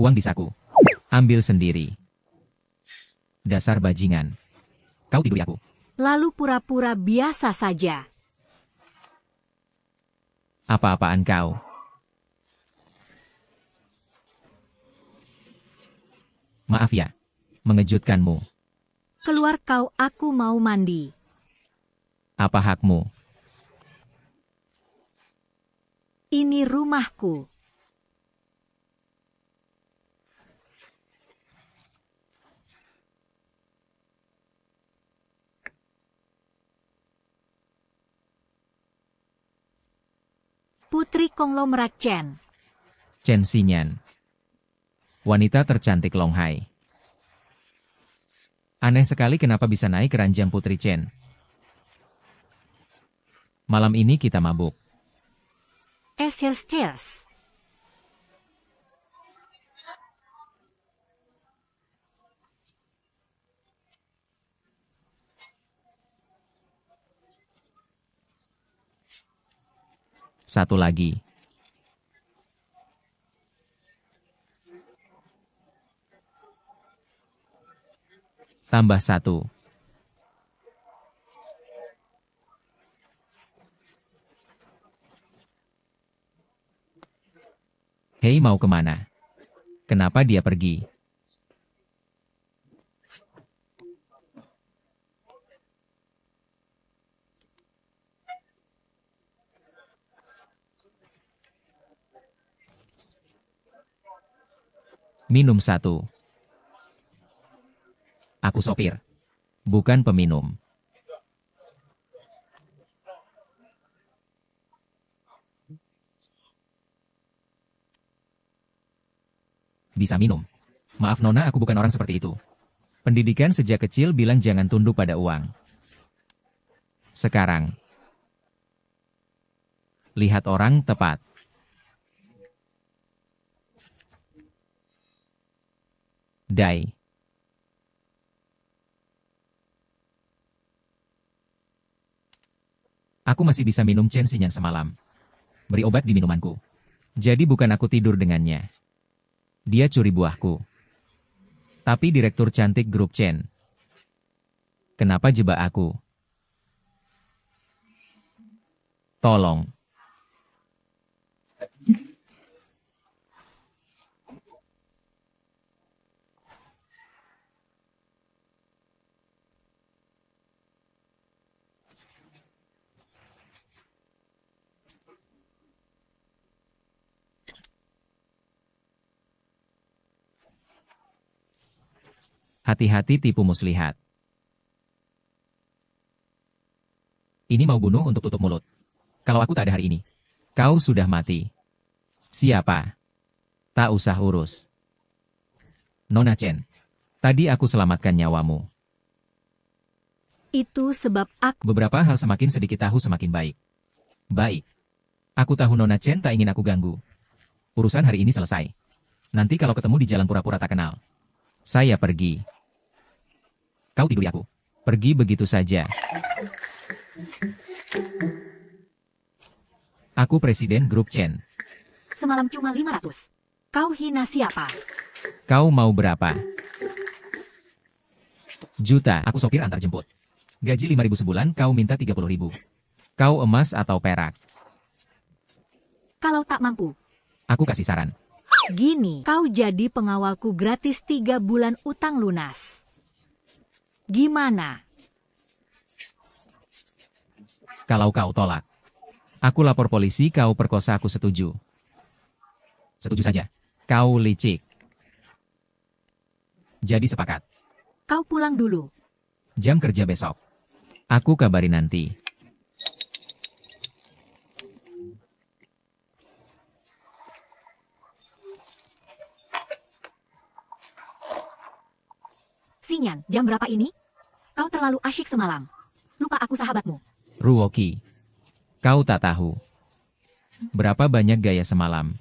Uang di saku. Ambil sendiri. Dasar bajingan. Kau tiduri aku. Lalu pura-pura biasa saja. Apa-apaan kau? Maaf ya, mengejutkanmu. Keluar kau, aku mau mandi. Apa hakmu? Ini rumahku. Putri konglomerat Chen. Chen Xinyan. Wanita tercantik Longhai. Aneh sekali kenapa bisa naik ke ranjang Putri Chen. Malam ini kita mabuk. Cheers. Satu lagi. Tambah satu. Hei, mau kemana? Kenapa dia pergi? Minum satu. Aku sopir, bukan peminum. Bisa minum. Maaf Nona, aku bukan orang seperti itu. Pendidikan sejak kecil bilang jangan tunduk pada uang. Sekarang, lihat orang tepat. Dai. Aku masih bisa minum Chen Xinyan semalam. Beri obat di minumanku. Jadi bukan aku tidur dengannya. Dia curi buahku. Tapi direktur cantik grup Chen. Kenapa jebak aku? Tolong. Hati-hati tipu muslihat. Ini mau bunuh untuk tutup mulut. Kalau aku tak ada hari ini, kau sudah mati. Siapa? Tak usah urus. Nona Chen, tadi aku selamatkan nyawamu. Itu sebab aku... Beberapa hal semakin sedikit tahu semakin baik. Baik. Aku tahu Nona Chen tak ingin aku ganggu. Urusan hari ini selesai. Nanti kalau ketemu di jalan pura-pura tak kenal. Saya pergi. Kau tiduri aku. Pergi begitu saja. Aku presiden grup Chen. Semalam cuma 500. Kau hina siapa? Kau mau berapa? Juta. Aku sopir antar jemput. Gaji 5.000 sebulan, kau minta 30.000. Kau emas atau perak? Kalau tak mampu. Aku kasih saran. Gini, kau jadi pengawalku gratis 3 bulan utang lunas. Gimana? Kalau kau tolak, aku lapor polisi kau perkosa, aku setuju. Setuju saja. Kau licik. Jadi sepakat. Kau pulang dulu. Jam kerja besok. Aku kabari nanti. Xinyan, jam berapa ini? Kau terlalu asyik semalam. Lupa aku sahabatmu. Ruoki, kau tak tahu. Berapa banyak gaya semalam?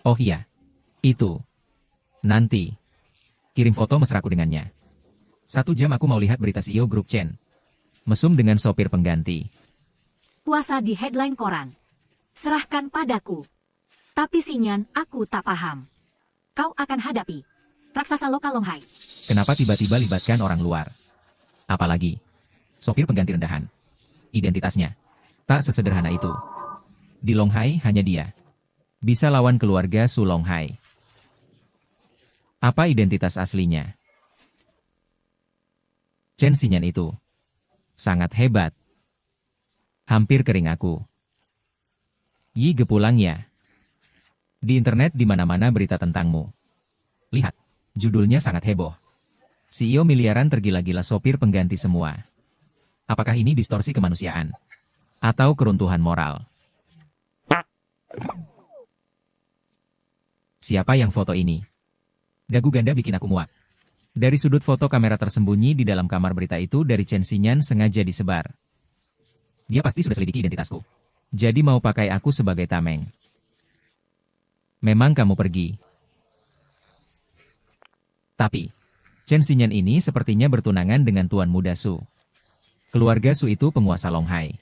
Oh iya, itu. Nanti. Kirim foto mesraku dengannya. 1 jam aku mau lihat berita CEO grup Chen. Mesum dengan sopir pengganti. Puasa di headline koran. Serahkan padaku. Tapi Xinyan, aku tak paham. Kau akan hadapi raksasa lokal Longhai. Kenapa tiba-tiba libatkan orang luar? Apalagi sopir pengganti rendahan. Identitasnya tak sesederhana itu. Di Longhai hanya dia bisa lawan keluarga Su Longhai. Apa identitas aslinya? Chen Xinyan itu sangat hebat. Hampir kering aku. Yi Ge pulang ya. Di internet di mana-mana berita tentangmu. Lihat, judulnya sangat heboh. CEO miliaran tergila-gila sopir pengganti semua. Apakah ini distorsi kemanusiaan? Atau keruntuhan moral? Siapa yang foto ini? Dagu ganda bikin aku muak. Dari sudut foto kamera tersembunyi di dalam kamar berita itu dari Chen Xinyan sengaja disebar. Dia pasti sudah selidiki identitasku. Jadi mau pakai aku sebagai tameng. Memang kamu pergi. Tapi, Chen Xinyan ini sepertinya bertunangan dengan Tuan Muda Su. Keluarga Su itu penguasa Longhai.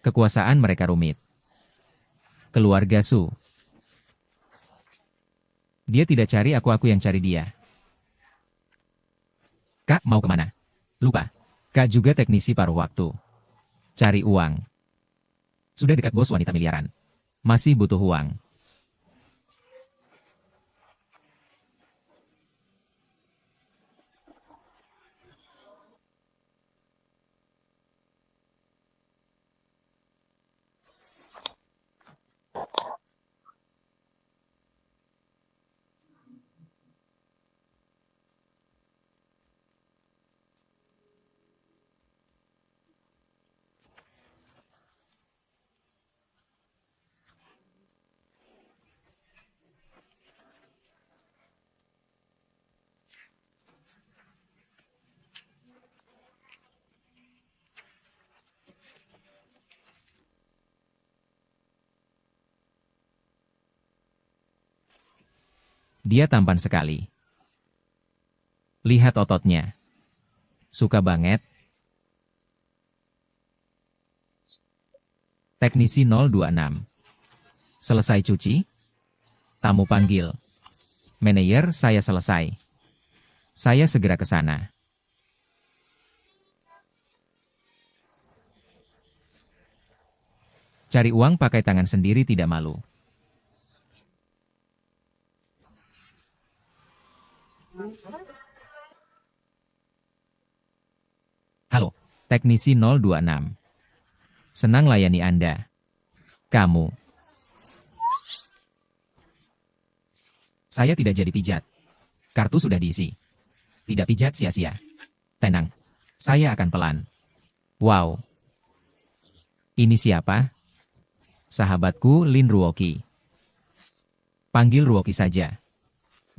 Kekuasaan mereka rumit. Keluarga Su. Dia tidak cari aku yang cari dia. Kak mau kemana? Lupa. Kak juga teknisi paruh waktu. Cari uang. Sudah dekat bos wanita miliaran. Masih butuh uang. Dia tampan sekali. Lihat ototnya. Suka banget. Teknisi 026. Selesai cuci? Tamu panggil. Manajer, saya selesai. Saya segera ke sana. Cari uang pakai tangan sendiri tidak malu. Halo, teknisi 026. Senang layani Anda. Kamu. Saya tidak jadi pijat. Kartu sudah diisi. Tidak pijat sia-sia. Tenang. Saya akan pelan. Wow. Ini siapa? Sahabatku Lin Ruoqi. Panggil Ruoqi saja.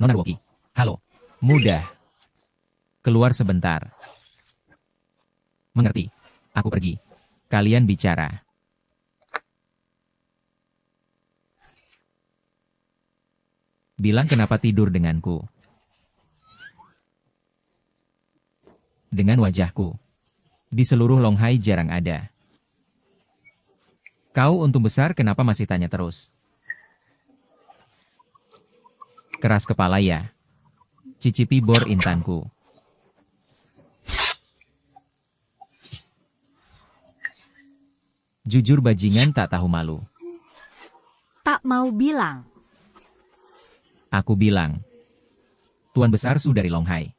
Nona Ruoqi. Halo. Mudah. Keluar sebentar. Mengerti. Aku pergi. Kalian bicara. Bilang kenapa tidur denganku. Dengan wajahku. Di seluruh Longhai jarang ada. Kau untung besar kenapa masih tanya terus? Keras kepala ya. Cicipi bor intanku. Jujur bajingan tak tahu malu. Tak mau bilang. Aku bilang. Tuan besar Su dari Longhai.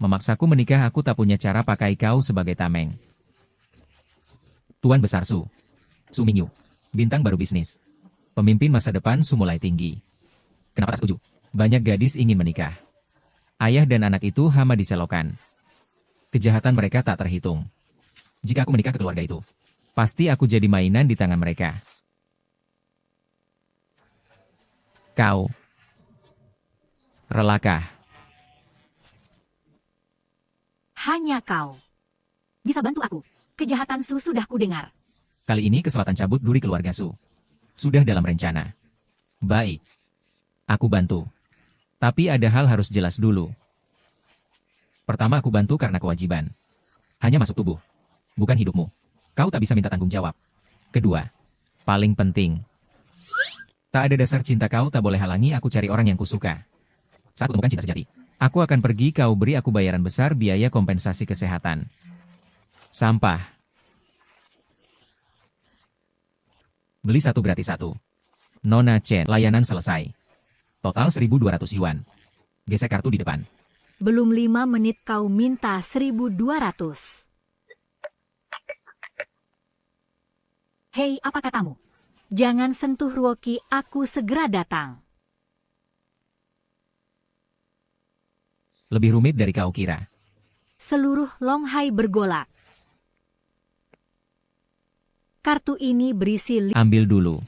Memaksaku menikah aku tak punya cara pakai kau sebagai tameng. Tuan besar Su. Su Mingyu. Bintang baru bisnis. Pemimpin masa depan Su mulai tinggi. Kenapa tak setuju? Banyak gadis ingin menikah. Ayah dan anak itu hama diselokan. Kejahatan mereka tak terhitung. Jika aku menikah ke keluarga itu, pasti aku jadi mainan di tangan mereka. Kau. Relakah? Hanya kau. Bisa bantu aku. Kejahatan Su sudah kudengar. Kali ini kesempatan cabut duri keluarga Su. Sudah dalam rencana. Baik. Aku bantu. Tapi ada hal harus jelas dulu. Pertama aku bantu karena kewajiban. Hanya masuk tubuh. Bukan hidupmu. Kau tak bisa minta tanggung jawab. Kedua, paling penting. Tak ada dasar cinta kau tak boleh halangi aku cari orang yang kusuka. Saat kutemukan cinta sejati, aku akan pergi kau beri aku bayaran besar biaya kompensasi kesehatan. Sampah. Beli satu gratis satu. Nona Chen, layanan selesai. Total 1.200 yuan. Gesek kartu di depan. Belum 5 menit kau minta 1.200. Hei, apa katamu? Jangan sentuh Ruoki, aku segera datang. Lebih rumit dari kau kira. Seluruh Longhai bergolak. Kartu ini berisi Ambil dulu.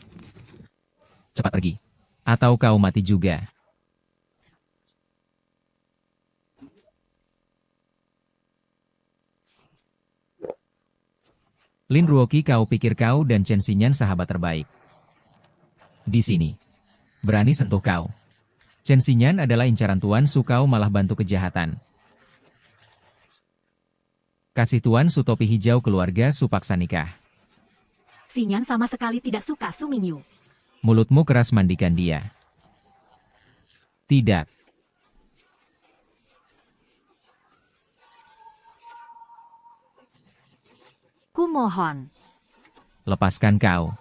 Cepat pergi. Atau kau mati juga. Lin Ruoki, kau pikir kau dan Chen Xinyan sahabat terbaik. Di sini. Berani sentuh kau. Chen Xinyan adalah incaran Tuan Su, kau malah bantu kejahatan. Kasih Tuan Su topi hijau keluarga Su paksa nikah. Xinyan sama sekali tidak suka Su Mingyu. Mulutmu keras, mandikan dia. Tidak. Kumohon. Lepaskan kau.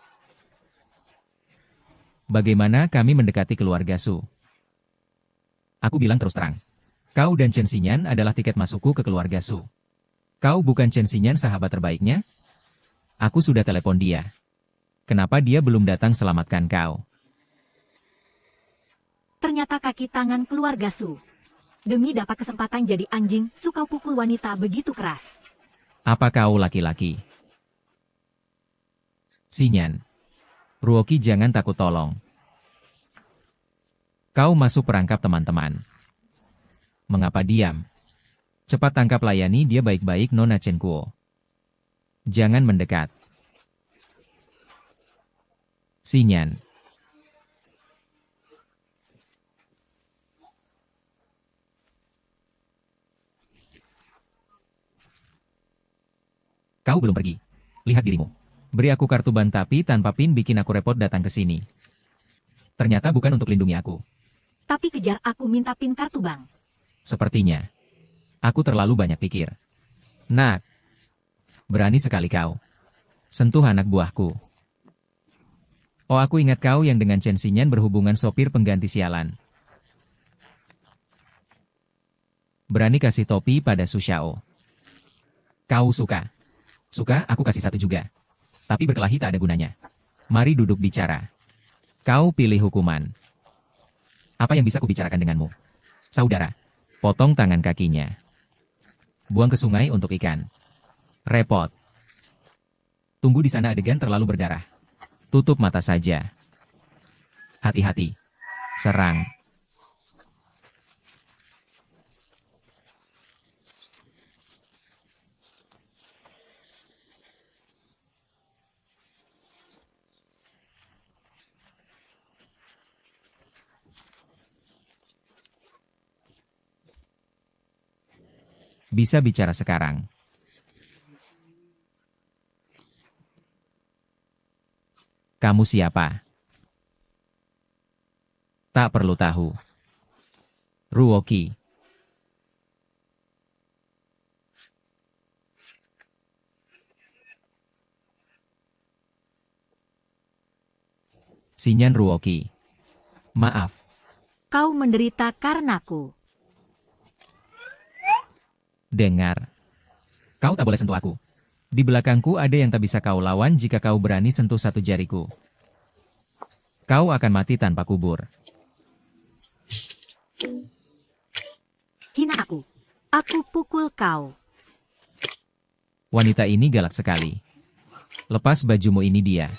Bagaimana kami mendekati keluarga Su? Aku bilang terus terang. Kau dan Chen Xinyan adalah tiket masukku ke keluarga Su. Kau bukan Chen Xinyan sahabat terbaiknya? Aku sudah telepon dia. Kenapa dia belum datang selamatkan kau? Ternyata kaki tangan keluarga Su. Demi dapat kesempatan jadi anjing, Su kau pukul wanita begitu keras. Apa kau laki-laki? Xinyan. Ruoki, jangan takut, tolong. Kau masuk perangkap teman-teman. Mengapa diam? Cepat tangkap, layani dia baik-baik, Nona Chen Kuo. Jangan mendekat. Xinyan. Kau belum pergi. Lihat dirimu. Beri aku kartu ban, tapi tanpa pin, bikin aku repot datang ke sini. Ternyata bukan untuk lindungi aku. Tapi kejar aku minta pin kartu bank. Sepertinya. Aku terlalu banyak pikir. Nak. Berani sekali kau. Sentuh anak buahku. Oh, aku ingat kau yang dengan Chen Xinyan berhubungan, sopir pengganti sialan. Berani kasih topi pada Su Xiao. Kau suka? Suka, aku kasih satu juga. Tapi berkelahi tak ada gunanya. Mari duduk bicara. Kau pilih hukuman. Apa yang bisa kubicarakan denganmu? Saudara, potong tangan kakinya. Buang ke sungai untuk ikan. Repot. Tunggu di sana, adegan terlalu berdarah. Tutup mata saja. Hati-hati. Serang. Bisa bicara sekarang. Kamu siapa? Tak perlu tahu. Ruoki. Xinyan Ruoki. Maaf. Kau menderita karenaku. Dengar. Kau tak boleh sentuh aku. Di belakangku ada yang tak bisa kau lawan. Jika kau berani sentuh satu jariku, kau akan mati tanpa kubur. Hina aku. Aku pukul kau. Wanita ini galak sekali. Lepas bajumu, ini dia.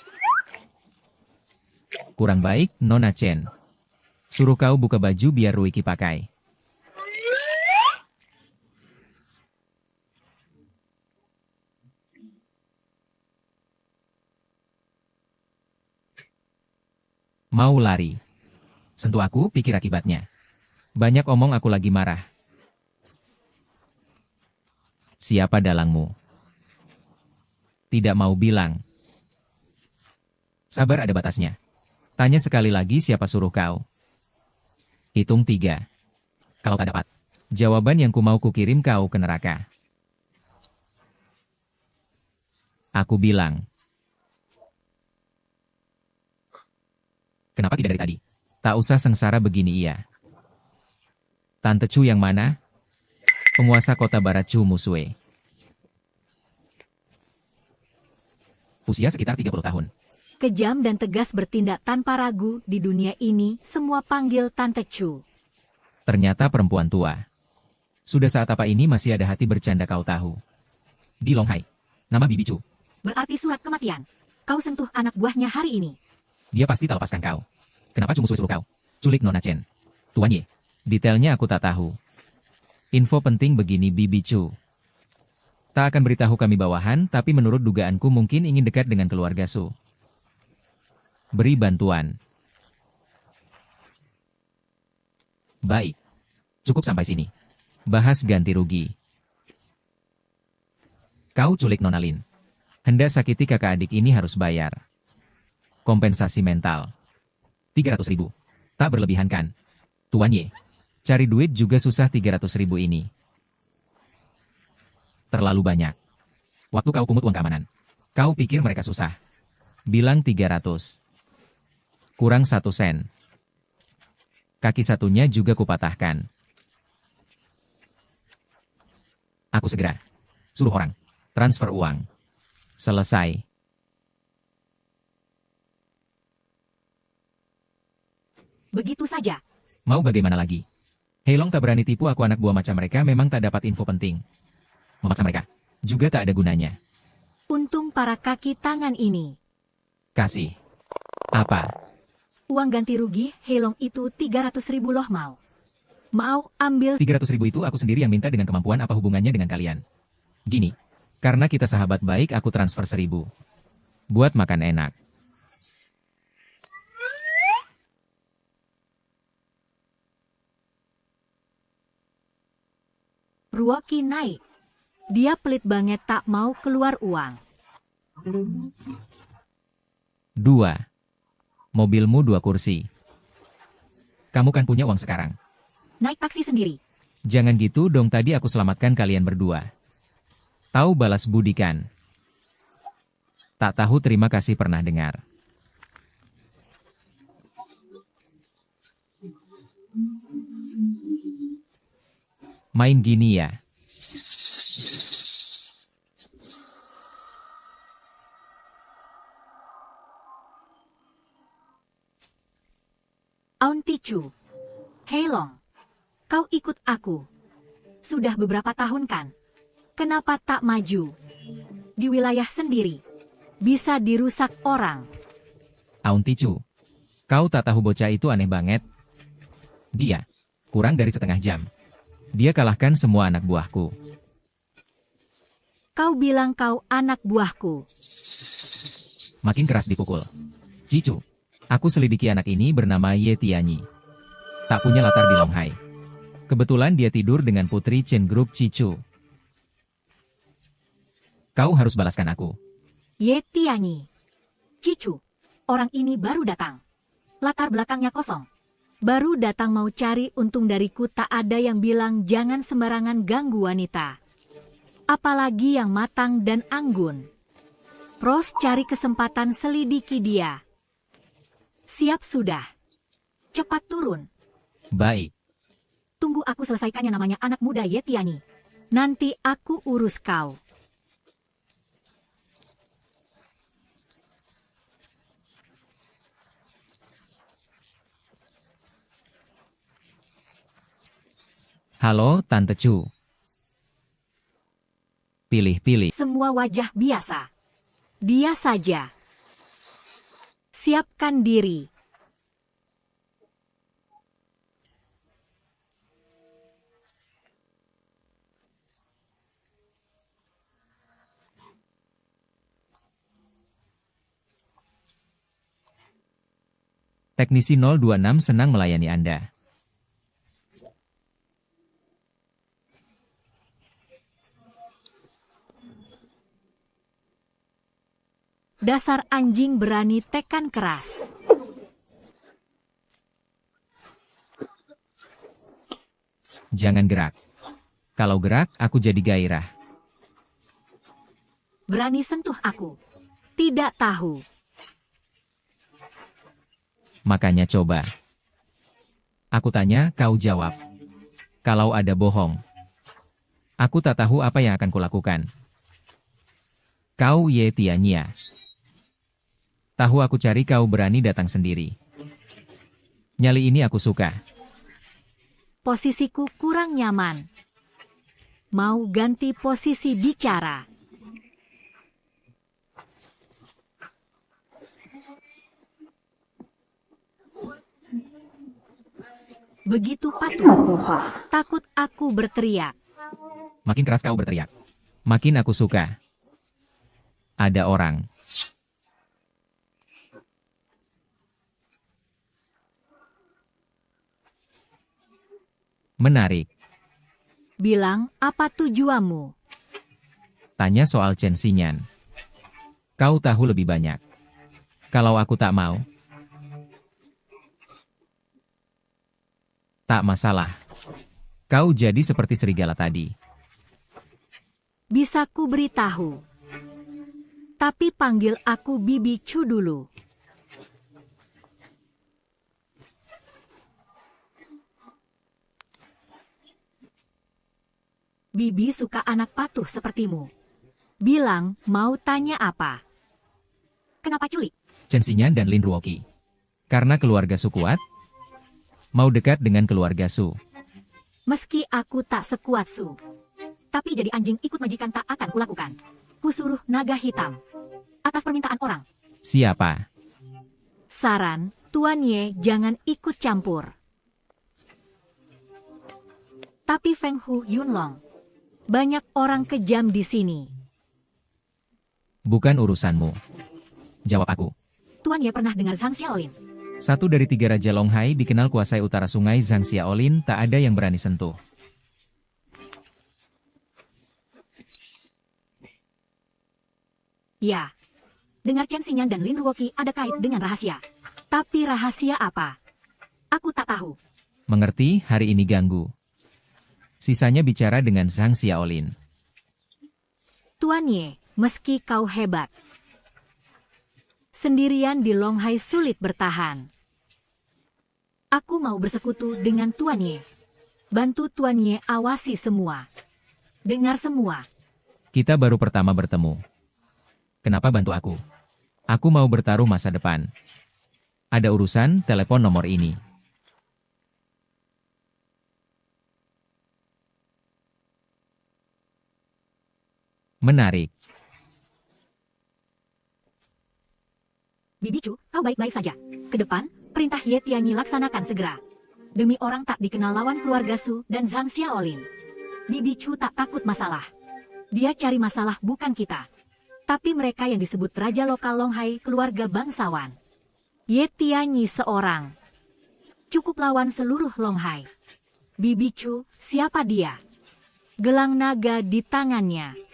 Kurang baik, Nona Chen. Suruh kau buka baju biar Ruiki pakai. Mau lari? Sentuh aku, pikir akibatnya. Banyak omong, aku lagi marah. Siapa dalangmu? Tidak mau bilang. Sabar ada batasnya. Tanya sekali lagi siapa suruh kau. Hitung 3. Kalau tak dapat, jawaban yang ku mau kukirim kau ke neraka. Aku bilang. Kenapa tidak dari tadi? Tak usah sengsara begini iya. Tante Chu yang mana? Penguasa kota Barat Chu Musue. Usia sekitar 30 tahun. Kejam dan tegas bertindak tanpa ragu di dunia ini, semua panggil Tante Chu. Ternyata perempuan tua. Sudah saat apa ini masih ada hati bercanda kau tahu. Di Longhai. Nama Bibi Chu. Berarti surat kematian. Kau sentuh anak buahnya hari ini. Dia pasti tak lepaskan kau. Kenapa Chu Musue suruh kau? Culik Nona Chen. Tuan Ye. Detailnya aku tak tahu. Info penting begini Bibi Chu. Tak akan beritahu kami bawahan, tapi menurut dugaanku mungkin ingin dekat dengan keluarga Su. Beri bantuan. Baik. Cukup sampai sini. Bahas ganti rugi. Kau culik Nona Lin. Hendak sakiti kakak adik ini harus bayar. Kompensasi mental. 300.000. Tak berlebihan kan? Tuan Ye. Cari duit juga susah 300.000 ini. Terlalu banyak. Waktu kau pungut uang keamanan. Kau pikir mereka susah? Bilang 300. Kurang 1 sen. Kaki satunya juga kupatahkan. Aku segera. Suruh orang. Transfer uang. Selesai. Begitu saja. Mau bagaimana lagi? Heilong tak berani tipu aku anak buah macam mereka memang tak dapat info penting. Memaksa mereka. Juga tak ada gunanya. Untung para kaki tangan ini. Kasih. Apa? Uang ganti rugi Heilong itu 300.000 loh mau. Mau ambil 300.000 itu aku sendiri yang minta dengan kemampuan apa hubungannya dengan kalian. Gini. Karena kita sahabat baik aku transfer 1.000. Buat makan enak. Ruoki naik. Dia pelit banget tak mau keluar uang. 2. Mobilmu 2 kursi. Kamu kan punya uang sekarang. Naik taksi sendiri. Jangan gitu dong tadi aku selamatkan kalian berdua. Tahu balas budi kan? Tak tahu terima kasih pernah dengar. Main gini ya. Auntie Chu. Heilong. Kau ikut aku. Sudah beberapa tahun kan? Kenapa tak maju? Di wilayah sendiri. Bisa dirusak orang. Auntie Chu. Kau tak tahu bocah itu aneh banget. Dia. Kurang dari setengah jam. Dia kalahkan semua anak buahku. Kau bilang kau anak buahku. Makin keras dipukul. Cicu. Aku selidiki anak ini bernama Ye Tianyi. Tak punya latar di Longhai. Kebetulan dia tidur dengan putri Chen Group Cicu. Kau harus balaskan aku. Ye Tianyi. Cicu. Orang ini baru datang. Latar belakangnya kosong. Baru datang mau cari untung dariku, tak ada yang bilang jangan sembarangan ganggu wanita. Apalagi yang matang dan anggun. Ros cari kesempatan selidiki dia. Siap sudah. Cepat turun. Baik. Tunggu aku selesaikan yang namanya anak muda Ye Tianyi. Nanti aku urus kau. Halo, Tante Chu. Pilih-pilih. Semua wajah biasa. Dia saja. Siapkan diri. Teknisi 026 senang melayani Anda. Dasar anjing berani tekan keras. Jangan gerak. Kalau gerak, aku jadi gairah. Berani sentuh aku. Tidak tahu. Makanya coba. Aku tanya, kau jawab. Kalau ada bohong, aku tak tahu apa yang akan kulakukan. Kau Ye Tianya. Tahu aku cari kau berani datang sendiri. Nyali ini aku suka. Posisiku kurang nyaman. Mau ganti posisi bicara. Begitu patuh. Takut aku berteriak. Makin keras kau berteriak, makin aku suka. Ada orang. Menarik. Bilang, apa tujuanmu? Tanya soal Chen Xinyan. Kau tahu lebih banyak. Kalau aku tak mau, tak masalah. Kau jadi seperti serigala tadi. Bisa ku beritahu. Tapi panggil aku Bibi Chu dulu. Bibi suka anak patuh sepertimu. Bilang, mau tanya apa? Kenapa culik? Chen Xinyan dan Lin Ruoqi. Karena keluarga Su kuat, mau dekat dengan keluarga Su. Meski aku tak sekuat Su. Tapi jadi anjing ikut majikan tak akan kulakukan. Kusuruh naga hitam. Atas permintaan orang. Siapa? Saran, Tuan Ye jangan ikut campur. Tapi Feng Hu Yunlong. Banyak orang kejam di sini. Bukan urusanmu. Jawab aku. Tuan Ye pernah dengar Zhang Xiaolin? Satu dari 3 Raja Longhai dikenal kuasai utara sungai Zhang Xiaolin, tak ada yang berani sentuh. Ya. Dengar Chen Xinyan dan Lin Ruoqi ada kait dengan rahasia. Tapi rahasia apa? Aku tak tahu. Mengerti, hari ini ganggu. Sisanya bicara dengan Zhang Xiaolin. Tuan Ye, meski kau hebat. Sendirian di Longhai sulit bertahan. Aku mau bersekutu dengan Tuan Ye. Bantu Tuan Ye awasi semua. Dengar semua. Kita baru pertama bertemu. Kenapa bantu aku? Aku mau bertaruh masa depan. Ada urusan, telepon nomor ini. Menarik. Bibi Chu, kau baik-baik saja. Ke depan, perintah Ye Tianyi laksanakan segera. Demi orang tak dikenal lawan keluarga Su dan Zhang Xiaolin. Bibi Chu tak takut masalah. Dia cari masalah bukan kita. Tapi mereka yang disebut Raja Lokal Longhai keluarga bangsawan. Ye Tianyi seorang. Cukup lawan seluruh Longhai. Bibi Chu, siapa dia? Gelang naga di tangannya.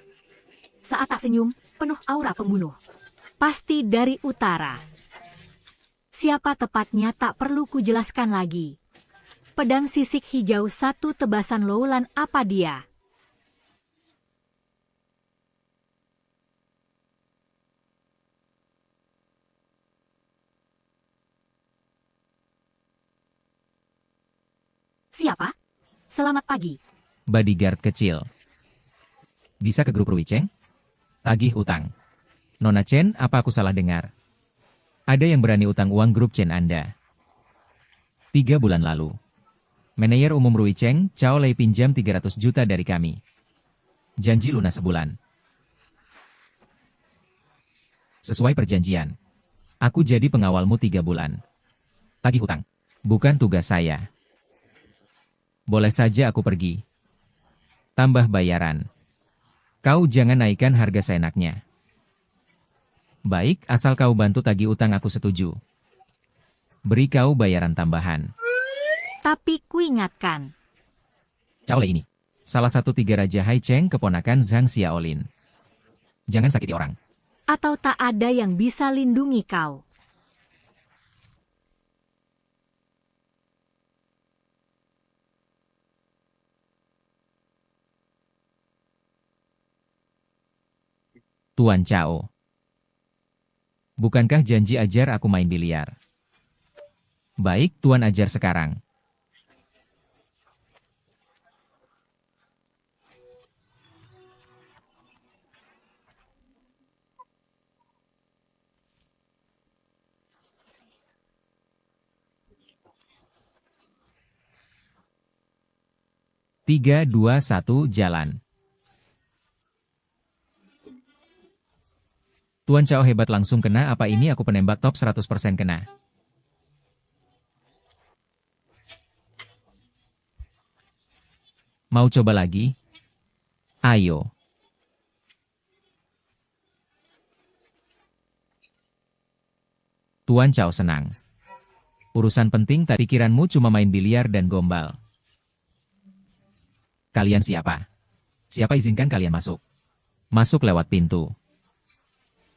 Saat tak senyum, penuh aura pembunuh. Pasti dari utara. Siapa tepatnya tak perlu kujelaskan lagi. Pedang sisik hijau satu tebasan Loulan apa dia? Siapa? Selamat pagi. Bodyguard kecil. Bisa ke grup Rui Cheng? Tagih utang. Nona Chen, apa aku salah dengar? Ada yang berani utang uang grup Chen Anda. 3 bulan lalu. Manajer umum Rui Cheng, Cao Lei pinjam 300 juta dari kami. Janji lunas sebulan. Sesuai perjanjian. Aku jadi pengawalmu 3 bulan. Tagih utang. Bukan tugas saya. Boleh saja aku pergi. Tambah bayaran. Kau jangan naikkan harga seenaknya. Baik, asal kau bantu tagih utang aku setuju. Beri kau bayaran tambahan. Tapi kuingatkan. Cao Lei ini. Salah satu 3 Raja Hai Cheng keponakan Zhang Xiaolin. Jangan sakiti orang. Atau tak ada yang bisa lindungi kau? Tuan Cao. Bukankah janji ajar aku main biliar? Baik, Tuan ajar sekarang. Tiga, dua, satu, jalan. Tuan Cao hebat, langsung kena. Apa ini aku penembak top 100% kena? Mau coba lagi? Ayo. Tuan Cao senang. Urusan penting, tak pikiranmu cuma main biliar dan gombal. Kalian siapa? Siapa izinkan kalian masuk? Masuk lewat pintu.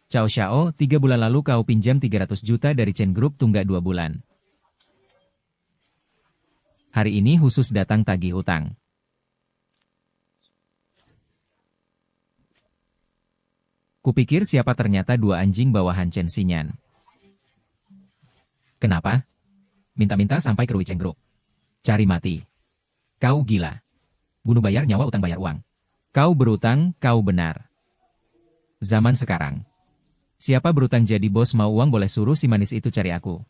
Cao Xiao, 3 bulan lalu kau pinjam 300 juta dari Chen Group, tunggak 2 bulan. Hari ini khusus datang tagih hutang. Kupikir siapa, ternyata 2 anjing bawahan Chen Xinyan. Kenapa? Minta-minta sampai ke Rui Chen Group. Cari mati. Kau gila. Bunuh bayar nyawa, utang bayar uang. Kau berutang, kau benar. Zaman sekarang. Siapa berutang jadi bos, mau uang boleh suruh si manis itu cari aku.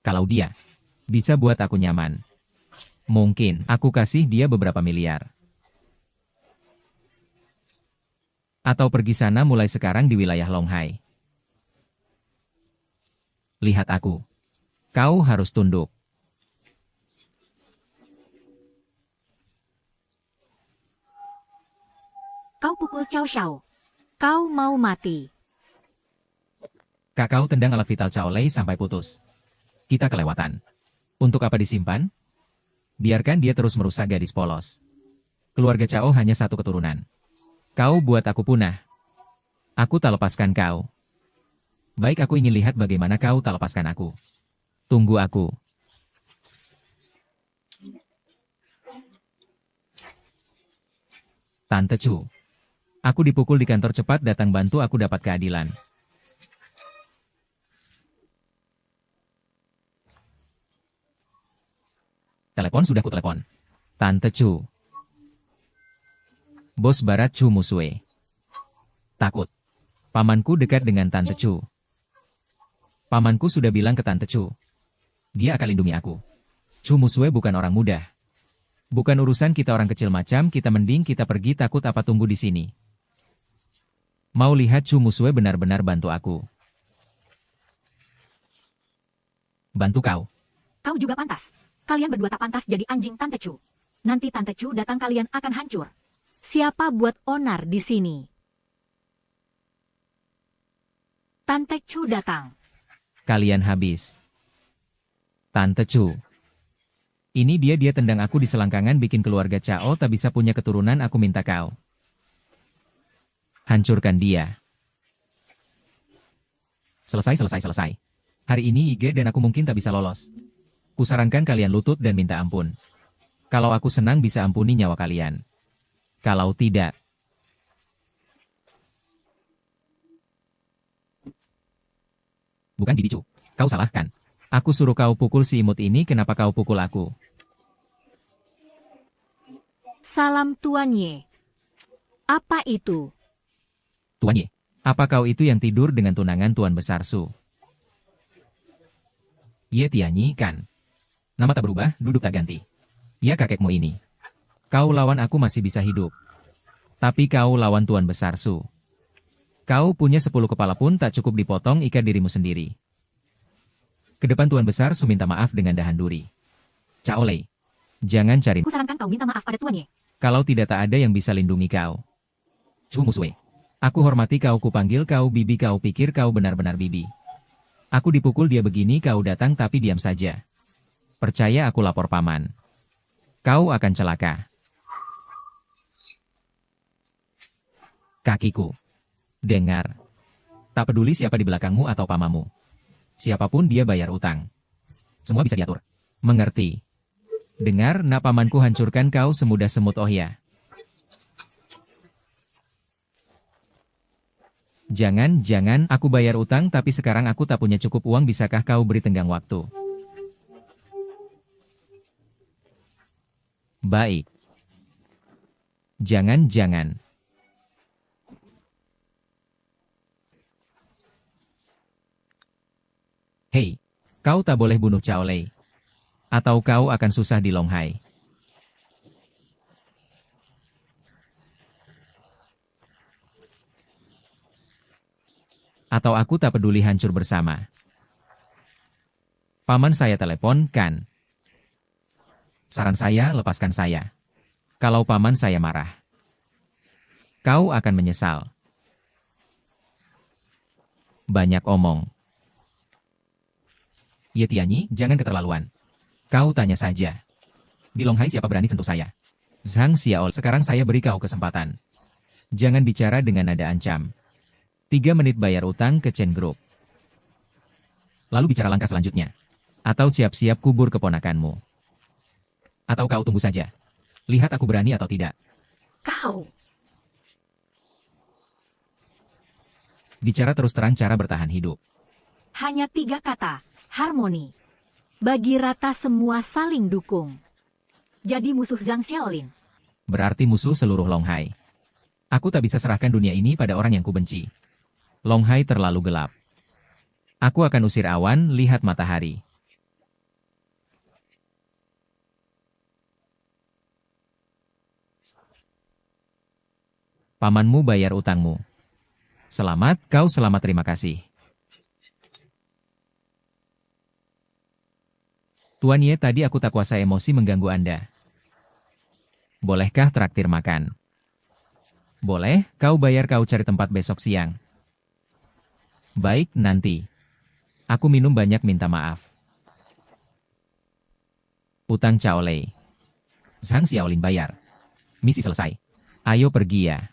Kalau dia bisa buat aku nyaman, mungkin aku kasih dia beberapa miliar. Atau pergi sana mulai sekarang di wilayah Longhai. Lihat aku. Kau harus tunduk. Kau pukul Cao Xiao. Kau mau mati. Kau tendang alat vital Cao Lei sampai putus. Kita kelewatan. Untuk apa disimpan? Biarkan dia terus merusak gadis polos. Keluarga Cao hanya 1 keturunan. Kau buat aku punah. Aku tak lepaskan kau. Baik, aku ingin lihat bagaimana kau tak lepaskan aku. Tunggu aku. Tante Chu. Aku dipukul di kantor, cepat datang bantu aku dapat keadilan. Telepon sudah kutelepon. Tante Chu. Bos Barat Chu Musue. Takut. Pamanku dekat dengan Tante Chu. Pamanku sudah bilang ke Tante Chu. Dia akan lindungi aku. Chu Musue bukan orang mudah. Bukan urusan kita orang kecil macam kita, mending kita pergi, takut apa tunggu di sini. Mau lihat Chu Musue benar-benar bantu aku. Bantu kau. Kau juga pantas. Kalian berdua tak pantas jadi anjing Tante Chu. Nanti Tante Chu datang, kalian akan hancur. Siapa buat onar di sini? Tante Chu datang. Kalian habis. Tante Chu. Ini dia tendang aku di selangkangan, bikin keluarga Cao tak bisa punya keturunan. Aku minta kau hancurkan dia. Selesai. Hari ini IG dan aku mungkin tak bisa lolos. Kusarankan kalian lutut dan minta ampun. Kalau aku senang bisa ampuni nyawa kalian. Kalau tidak, bukan Bibi Chu. Kau salah kan? Aku suruh kau pukul si imut ini, kenapa kau pukul aku? Salam Tuan Ye. Apa itu? Tuan Ye, apa kau itu yang tidur dengan tunangan Tuan Besar Su? Ye Tianyi kan? Nama tak berubah, duduk tak ganti. Ya kakekmu ini. Kau lawan aku masih bisa hidup. Tapi kau lawan Tuan Besar Su. Kau punya 10 kepala pun tak cukup dipotong ikat dirimu sendiri. Ke depan Tuan Besar Su minta maaf dengan dahan duri. Cao Lei, jangan cari. Kusarankan kau minta maaf pada Tuan Ye. Kalau tidak, tak ada yang bisa lindungi kau. Chu Musue. Aku hormati kau, kupanggil kau bibi, kau pikir kau benar-benar bibi. Aku dipukul dia begini, kau datang tapi diam saja. Percaya aku lapor paman. Kau akan celaka. Kakiku. Dengar. Tak peduli siapa di belakangmu atau pamamu. Siapapun dia bayar utang. Semua bisa diatur. Mengerti. Dengar, nak pamanku hancurkan kau semudah semut oh ya. Jangan, aku bayar utang tapi sekarang aku tak punya cukup uang, bisakah kau beri tenggang waktu? Baik. Jangan. Hei, kau tak boleh bunuh Cao Lei. Atau kau akan susah di Longhai. Atau aku tak peduli hancur bersama. Paman saya telepon, kan? Saran saya, lepaskan saya. Kalau paman saya marah, kau akan menyesal. Banyak omong. Ye Tianyi, jangan keterlaluan. Kau tanya saja. Di Longhai siapa berani sentuh saya? Zhang Xiaol, sekarang saya beri kau kesempatan. Jangan bicara dengan nada ancam. 3 menit bayar utang ke Chen Group. Lalu bicara langkah selanjutnya. Atau siap-siap kubur keponakanmu. Atau kau tunggu saja. Lihat aku berani atau tidak. Kau. Bicara terus terang cara bertahan hidup. Hanya 3 kata. Harmoni. Bagi rata semua saling dukung. Jadi musuh Zhang Xiaolin. Berarti musuh seluruh Longhai. Aku tak bisa serahkan dunia ini pada orang yang kubenci. Longhai terlalu gelap. Aku akan usir awan, lihat matahari. Pamanmu bayar utangmu. Selamat, kau selamat, terima kasih. Tuan Ye, tadi aku tak kuasa emosi mengganggu Anda. Bolehkah traktir makan? Boleh, kau bayar, kau cari tempat besok siang. Baik, nanti. Aku minum banyak, minta maaf. Utang Cao Lei. Zhang Xiaolin bayar. Misi selesai. Ayo pergi ya.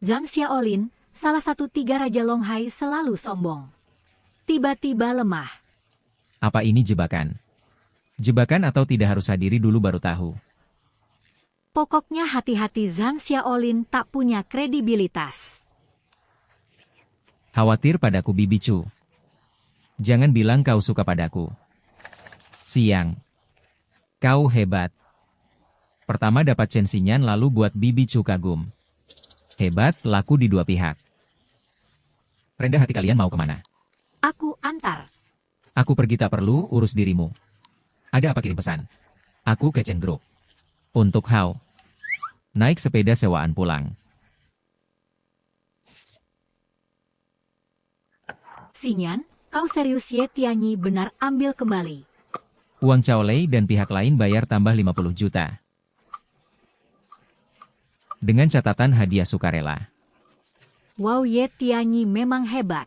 Zhang Xiaolin, salah satu 3 raja Longhai, selalu sombong. Tiba-tiba lemah. Apa ini jebakan? Jebakan atau tidak harus hadiri dulu baru tahu. Pokoknya hati-hati, Zhang Xiaolin tak punya kredibilitas. Khawatir padaku, Bibi Chu. Jangan bilang kau suka padaku. Siang. Kau hebat. Pertama dapat Chen Xinyan lalu buat Bibi Chu kagum. Hebat, laku di 2 pihak. Rendah hati, kalian mau kemana? Aku antar. Aku pergi, tak perlu urus dirimu. Ada apa, kirim pesan? Aku ke Chen Group. Untuk Hao. Naik sepeda sewaan pulang. Xinyan, kau serius? Ye Tianyi benar, ambil kembali. Uang Cao Lei dan pihak lain bayar tambah 50 juta. Dengan catatan hadiah sukarela. Wow, Ye Tianyi memang hebat.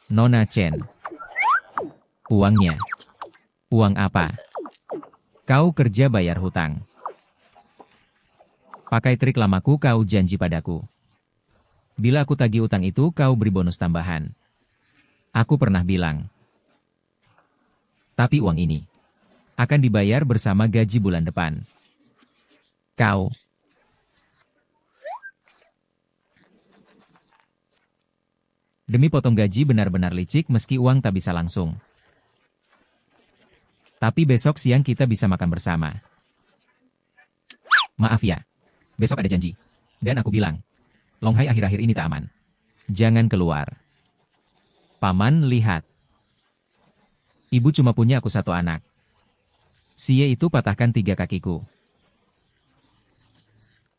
Nona Chen. Uangnya. Uang apa? Kau kerja bayar hutang. Pakai trik lamaku, kau janji padaku. Bila aku tagih utang itu, kau beri bonus tambahan. Aku pernah bilang. Tapi uang ini akan dibayar bersama gaji bulan depan. Kau. Demi potong gaji benar-benar licik, meski uang tak bisa langsung. Tapi besok siang kita bisa makan bersama. Maaf ya. Besok ada janji. Dan aku bilang, Longhai akhir-akhir ini tak aman. Jangan keluar. Paman, lihat. Ibu cuma punya aku 1 anak. Xie itu patahkan 3 kakiku.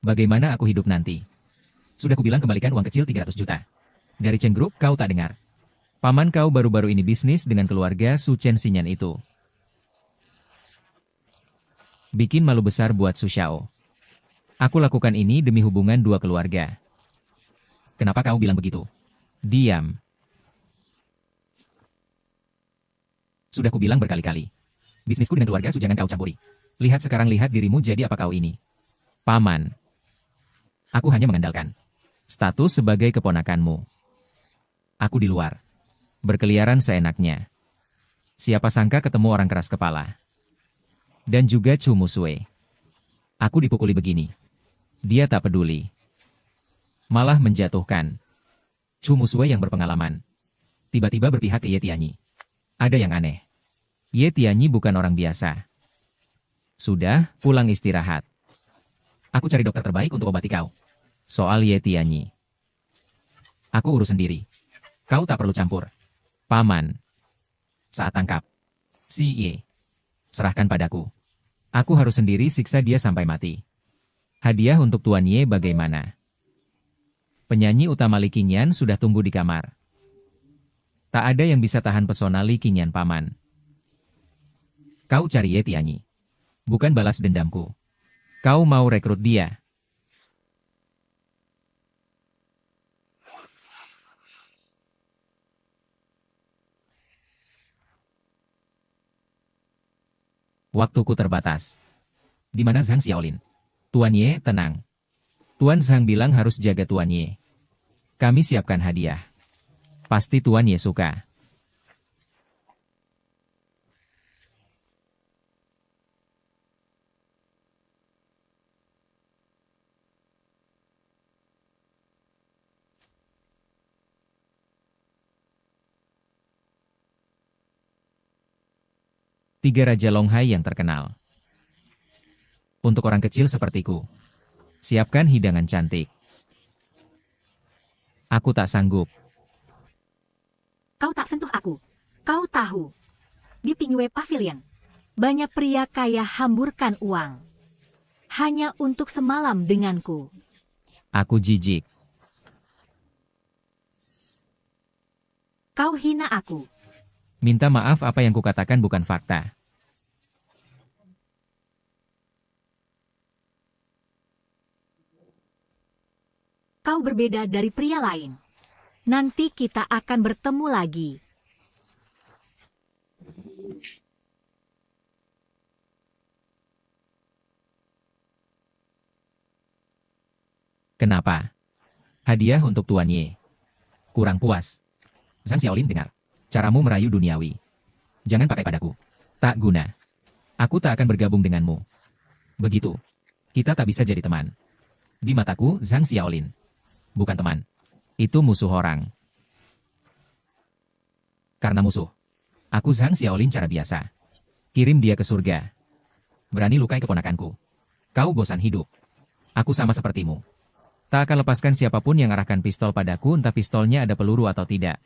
Bagaimana aku hidup nanti? Sudah kubilang kembalikan uang kecil 300 juta. Dari Chen Group kau tak dengar. Paman kau baru-baru ini bisnis dengan keluarga Su Chen Xinyan itu. Bikin malu besar buat Su Xiao. Aku lakukan ini demi hubungan 2 keluarga. Kenapa kau bilang begitu? Diam. Sudah kubilang berkali-kali. Bisnisku dengan keluarga Su jangan kau campuri. Lihat sekarang, lihat dirimu jadi apa kau ini. Paman. Aku hanya mengandalkan status sebagai keponakanmu. Aku di luar. Berkeliaran seenaknya. Siapa sangka ketemu orang keras kepala. Dan juga Chu Musue. Aku dipukuli begini. Dia tak peduli. Malah menjatuhkan. Chu Musue yang berpengalaman. Tiba-tiba berpihak ke Ye Tianyi. Ada yang aneh. Ye Tianyi bukan orang biasa. Sudah, pulang istirahat. Aku cari dokter terbaik untuk obati kau. Soal Ye Tianyi. Aku urus sendiri. Kau tak perlu campur. Paman. Saat tangkap si Ye, serahkan padaku. Aku harus sendiri siksa dia sampai mati. Hadiah untuk Tuan Ye bagaimana? Penyanyi utama Li Qingyan sudah tunggu di kamar. Tak ada yang bisa tahan pesona Li Qingyan, Paman. Kau cari Ye Tianyi. Bukan balas dendamku. Kau mau rekrut dia. Waktuku terbatas. Di mana Zhang Xiaolin? Tuan Ye, tenang. Tuan Zhang bilang harus jaga Tuan Ye. Kami siapkan hadiah. Pasti Tuan Ye suka. Tiga Raja Longhai yang terkenal. Untuk orang kecil sepertiku, siapkan hidangan cantik. Aku tak sanggup. Kau tak sentuh aku. Kau tahu. Di Pingwei Pavilion, banyak pria kaya hamburkan uang. Hanya untuk semalam denganku. Aku jijik. Kau hina aku. Minta maaf, apa yang kukatakan bukan fakta. Kau berbeda dari pria lain. Nanti kita akan bertemu lagi. Kenapa? Hadiah untuk Tuan Ye. Kurang puas. Zhang Xiaolin, dengar. Caramu merayu duniawi. Jangan pakai padaku. Tak guna. Aku tak akan bergabung denganmu. Begitu. Kita tak bisa jadi teman. Di mataku, Zhang Xiaolin bukan teman. Itu musuh orang. Karena musuh, aku Zhang Xiaolin cara biasa. Kirim dia ke surga. Berani lukai keponakanku. Kau bosan hidup. Aku sama sepertimu. Tak akan lepaskan siapapun yang arahkan pistol padaku, entah pistolnya ada peluru atau tidak.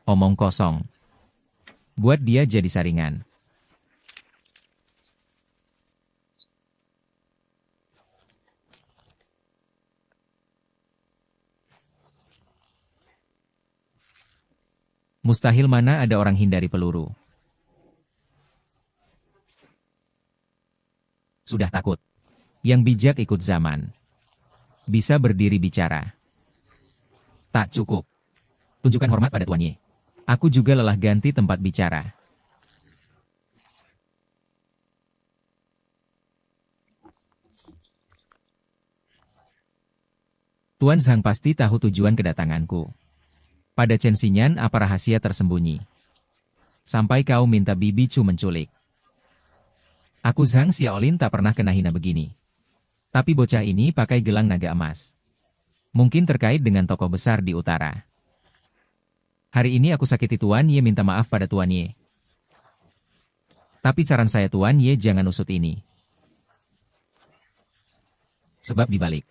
Omong kosong. Buat dia jadi saringan. Mustahil, mana ada orang hindari peluru. Sudah takut. Yang bijak ikut zaman. Bisa berdiri bicara. Tak cukup. Tunjukkan hormat pada Tuan Ye. Aku juga lelah ganti tempat bicara. Tuan Zhang pasti tahu tujuan kedatanganku. Pada Chen Xinyan apa rahasia tersembunyi? Sampai kau minta Bibi Chu menculik. Aku Zhang Xiaolin tak pernah kena hina begini. Tapi bocah ini pakai gelang naga emas. Mungkin terkait dengan tokoh besar di utara. Hari ini aku sakiti Tuan Ye, minta maaf pada Tuan Ye. Tapi saran saya Tuan Ye jangan usut ini. Sebab dibalik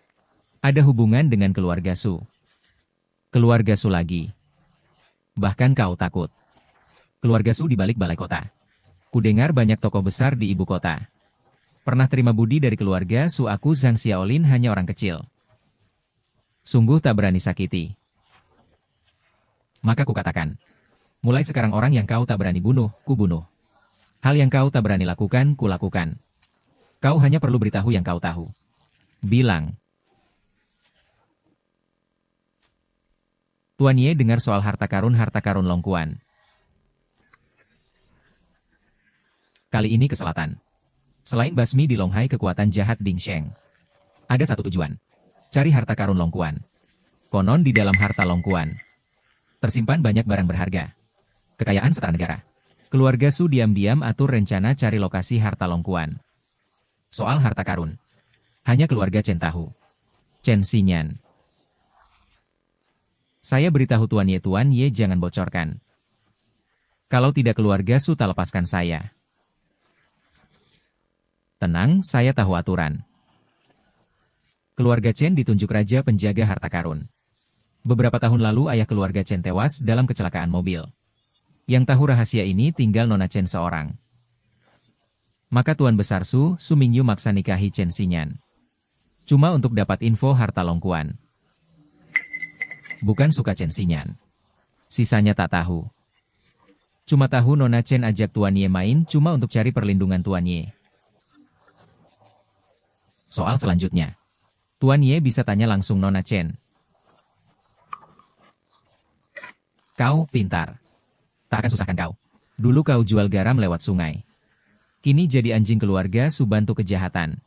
ada hubungan dengan keluarga Su. Keluarga Su lagi. Bahkan kau takut. Keluarga Su di balik balai kota. Kudengar banyak tokoh besar di ibu kota. Pernah terima budi dari keluarga Su, aku Zhang Xiaolin hanya orang kecil. Sungguh tak berani sakiti. Maka kukatakan, mulai sekarang orang yang kau tak berani bunuh, ku bunuh. Hal yang kau tak berani lakukan, ku lakukan. Kau hanya perlu beritahu yang kau tahu. Bilang. Tuan Ye dengar soal harta karun Long Quan. Kali ini ke selatan. Selain basmi di Longhai kekuatan jahat Ding Sheng, ada satu tujuan. Cari harta karun Longkuan. Konon di dalam harta Longkuan tersimpan banyak barang berharga. Kekayaan setara negara. Keluarga Su diam-diam atur rencana cari lokasi harta Longkuan. Soal harta karun, hanya keluarga Chen tahu. Chen Xinyan. Saya beritahu Tuan Ye jangan bocorkan. Kalau tidak keluarga Su tak lepaskan saya. Tenang, saya tahu aturan. Keluarga Chen ditunjuk raja penjaga harta karun. Beberapa tahun lalu ayah keluarga Chen tewas dalam kecelakaan mobil. Yang tahu rahasia ini tinggal Nona Chen seorang. Maka Tuan Besar Su Mingyu maksa nikahi Chen Xinyan. Cuma untuk dapat info harta Longkuan. Bukan suka Chen Xinyan. Sisanya tak tahu. Cuma tahu Nona Chen ajak Tuan Ye main cuma untuk cari perlindungan Tuan Ye. Soal selanjutnya. Tuan Ye bisa tanya langsung Nona Chen. Kau pintar. Tak akan susahkan kau. Dulu kau jual garam lewat sungai. Kini jadi anjing keluarga Su bantu kejahatan.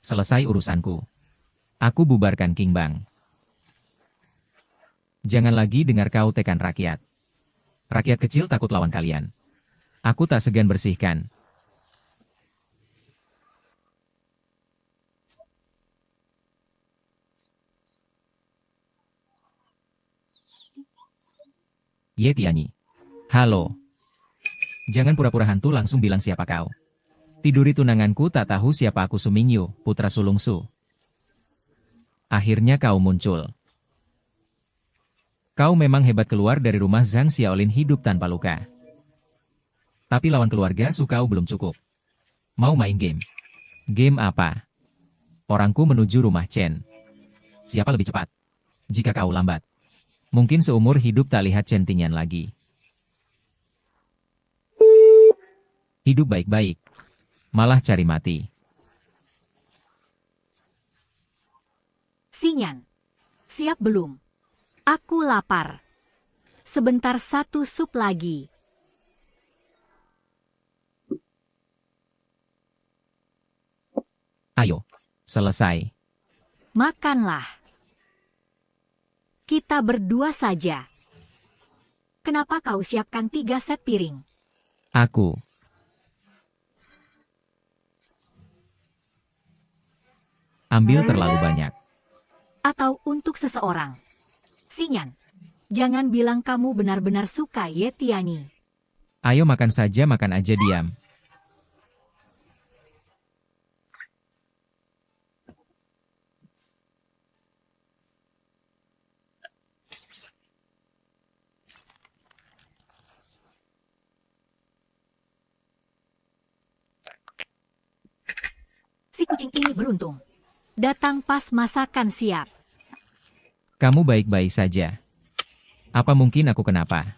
Selesai urusanku. Aku bubarkan King Bang. Jangan lagi dengar kau tekan rakyat. Rakyat kecil takut lawan kalian. Aku tak segan bersihkan. Ye Tianyi. Halo. Jangan pura-pura hantu langsung bilang siapa kau. Tiduri tunanganku tak tahu siapa aku Su Mingyu, putra sulung Su. Akhirnya kau muncul. Kau memang hebat keluar dari rumah Zhang Xiaolin hidup tanpa luka. Tapi lawan keluarga Su kau belum cukup. Mau main game? Game apa? Orangku menuju rumah Chen. Siapa lebih cepat? Jika kau lambat, mungkin seumur hidup tak lihat Chen Tinyan lagi. Hidup baik-baik, malah cari mati. Xinyan, siap belum? Aku lapar. Sebentar satu sup lagi. Ayo, selesai. Makanlah. Kita berdua saja. Kenapa kau siapkan 3 set piring? Aku. Ambil terlalu banyak. Atau untuk seseorang? Xinyan, jangan bilang kamu benar-benar suka Ye Tianyi. Ayo makan saja, makan aja diam. Si kucing ini beruntung. Datang pas masakan siap. Kamu baik-baik saja. Apa mungkin aku kenapa?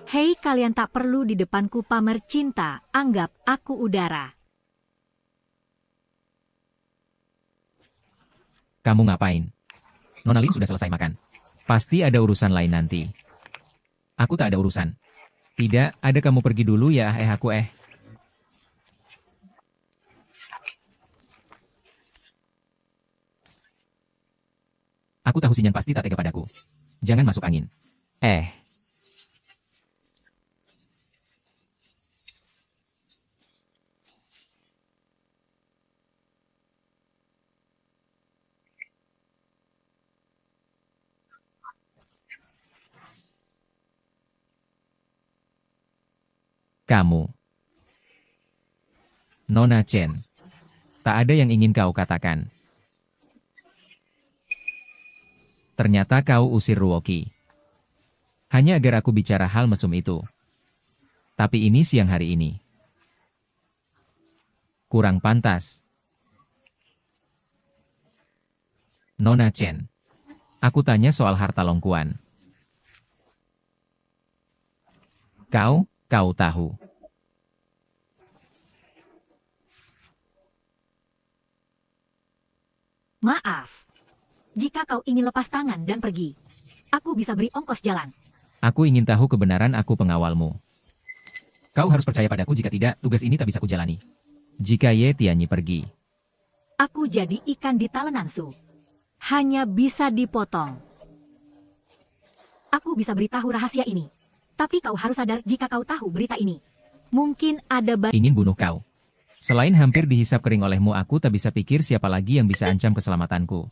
Hei, kalian tak perlu di depanku pamer cinta, anggap aku udara. Kamu ngapain? Nona Lin sudah selesai makan. Pasti ada urusan lain nanti. Aku tak ada urusan. Tidak, ada kamu pergi dulu ya aku. Aku tahu Xinyan pasti tak tega padaku. Jangan masuk angin. Kamu. Nona Chen. Tak ada yang ingin kau katakan. Ternyata kau usir Ruoqi. Hanya agar aku bicara hal mesum itu. Tapi ini siang hari ini. Kurang pantas. Nona Chen. Aku tanya soal harta Longkuan. Kau tahu. Maaf. Jika kau ingin lepas tangan dan pergi, aku bisa beri ongkos jalan. Aku ingin tahu kebenaran, aku pengawalmu. Kau harus percaya padaku, jika tidak, tugas ini tak bisa kujalani. Jika Ye Tianyi pergi, Aku jadi ikan di talenan Su. Hanya bisa dipotong. Aku bisa beritahu rahasia ini. Tapi kau harus sadar jika kau tahu berita ini. Mungkin ada ingin bunuh kau. Selain hampir dihisap kering olehmu, aku tak bisa pikir siapa lagi yang bisa ancam keselamatanku.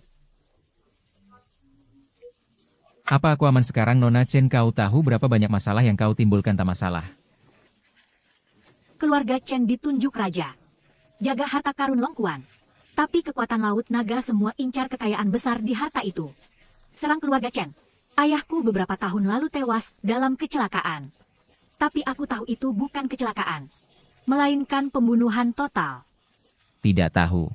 Apa aku aman sekarang, Nona Chen? Kau tahu berapa banyak masalah yang kau timbulkan? Tak masalah. keluarga Chen ditunjuk raja. Jaga harta karun Long Quan. Tapi kekuatan laut naga semua incar kekayaan besar di harta itu. Serang keluarga Chen. Ayahku beberapa tahun lalu tewas dalam kecelakaan. Tapi aku tahu itu bukan kecelakaan, melainkan pembunuhan total. Tidak tahu.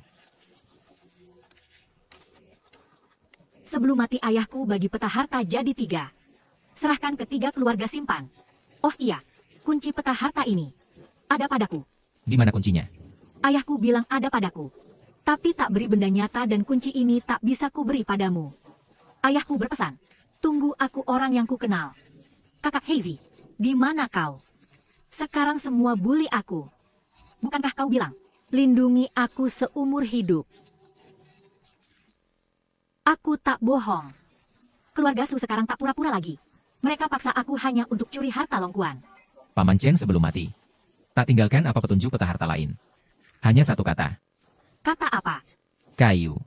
Sebelum mati ayahku bagi peta harta jadi 3. Serahkan ke 3 keluarga simpan. Oh iya, kunci peta harta ini ada padaku. Di mana kuncinya? Ayahku bilang ada padaku. Tapi tak beri benda nyata dan kunci ini tak bisa ku beri padamu. Ayahku berpesan, tunggu aku orang yang ku kenal. Kakak Heizi, di mana kau? Sekarang semua bully aku. Bukankah kau bilang, lindungi aku seumur hidup? Aku tak bohong. Keluarga Su sekarang tak pura-pura lagi. Mereka paksa aku hanya untuk curi harta Long Quan. Paman Chen sebelum mati tak tinggalkan apa petunjuk peta harta lain. Hanya satu kata. Kata apa? Kayu.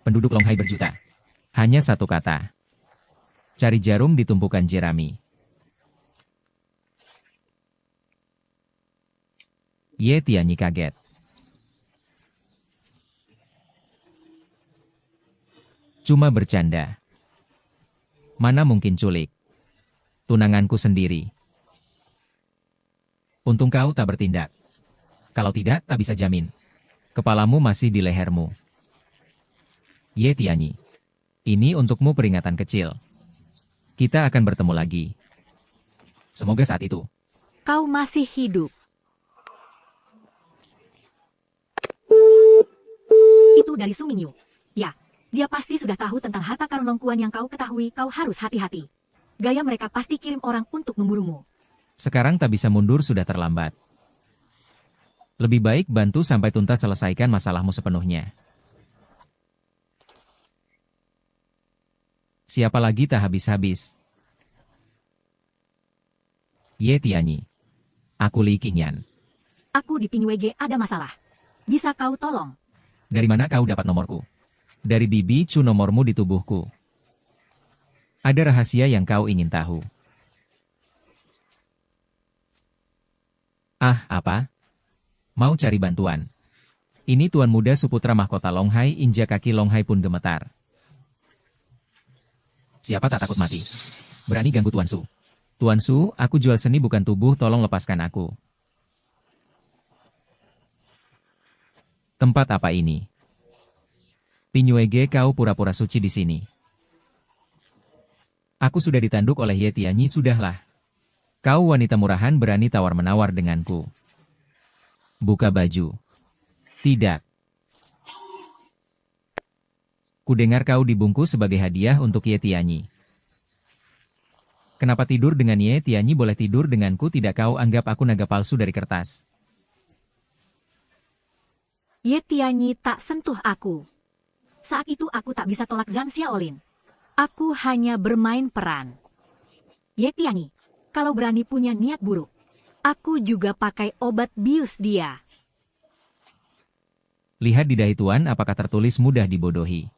Penduduk Longhai berjuta. Hanya satu kata. Cari jarum di tumpukan jerami. Ye Tianyi kaget. Cuma bercanda. Mana mungkin culik. Tunanganku sendiri. Untung kau tak bertindak. Kalau tidak, tak bisa jamin. Kepalamu masih di lehermu. Ye Tianyi. Ini untukmu peringatan kecil. Kita akan bertemu lagi. Semoga saat itu Kau masih hidup. Itu dari Su Mingyu. Ya, dia pasti sudah tahu tentang harta karun Long Quan yang kau ketahui. Kau harus hati-hati. Gaya mereka pasti kirim orang untuk memburumu. sekarang tak bisa mundur, sudah terlambat. Lebih baik bantu sampai tuntas, selesaikan masalahmu sepenuhnya. Siapa lagi tak habis-habis? Ye Tianyi. Aku Li Qingyan. Aku di Pinywege ada masalah. Bisa kau tolong? Dari mana kau dapat nomorku? Dari Bibi Chu, nomormu di tubuhku. Ada rahasia yang kau ingin tahu? Ah, apa? Mau cari bantuan? Ini Tuan Muda Suputra Mahkota Longhai, injak kaki Longhai pun gemetar. Siapa tak takut mati? Berani ganggu Tuan Su? Tuan Su, aku jual seni bukan tubuh, tolong lepaskan aku. Tempat apa ini? Pinywege, kau pura-pura suci di sini. Aku sudah ditanduk oleh Ye Tianyi, sudahlah. Kau wanita murahan berani tawar-menawar denganku. Buka baju. Tidak. Kudengar kau dibungkus sebagai hadiah untuk Ye Tianyi. Kenapa tidur dengan Ye Tianyi? Boleh tidur denganku tidak? Kau anggap aku naga palsu dari kertas? Ye Tianyi tak sentuh aku. Saat itu aku tak bisa tolak Zhang Xiaolin. Aku hanya bermain peran. Ye Tianyi, kalau berani punya niat buruk, aku juga pakai obat bius dia. Lihat di dahi Tuan, apakah tertulis mudah dibodohi?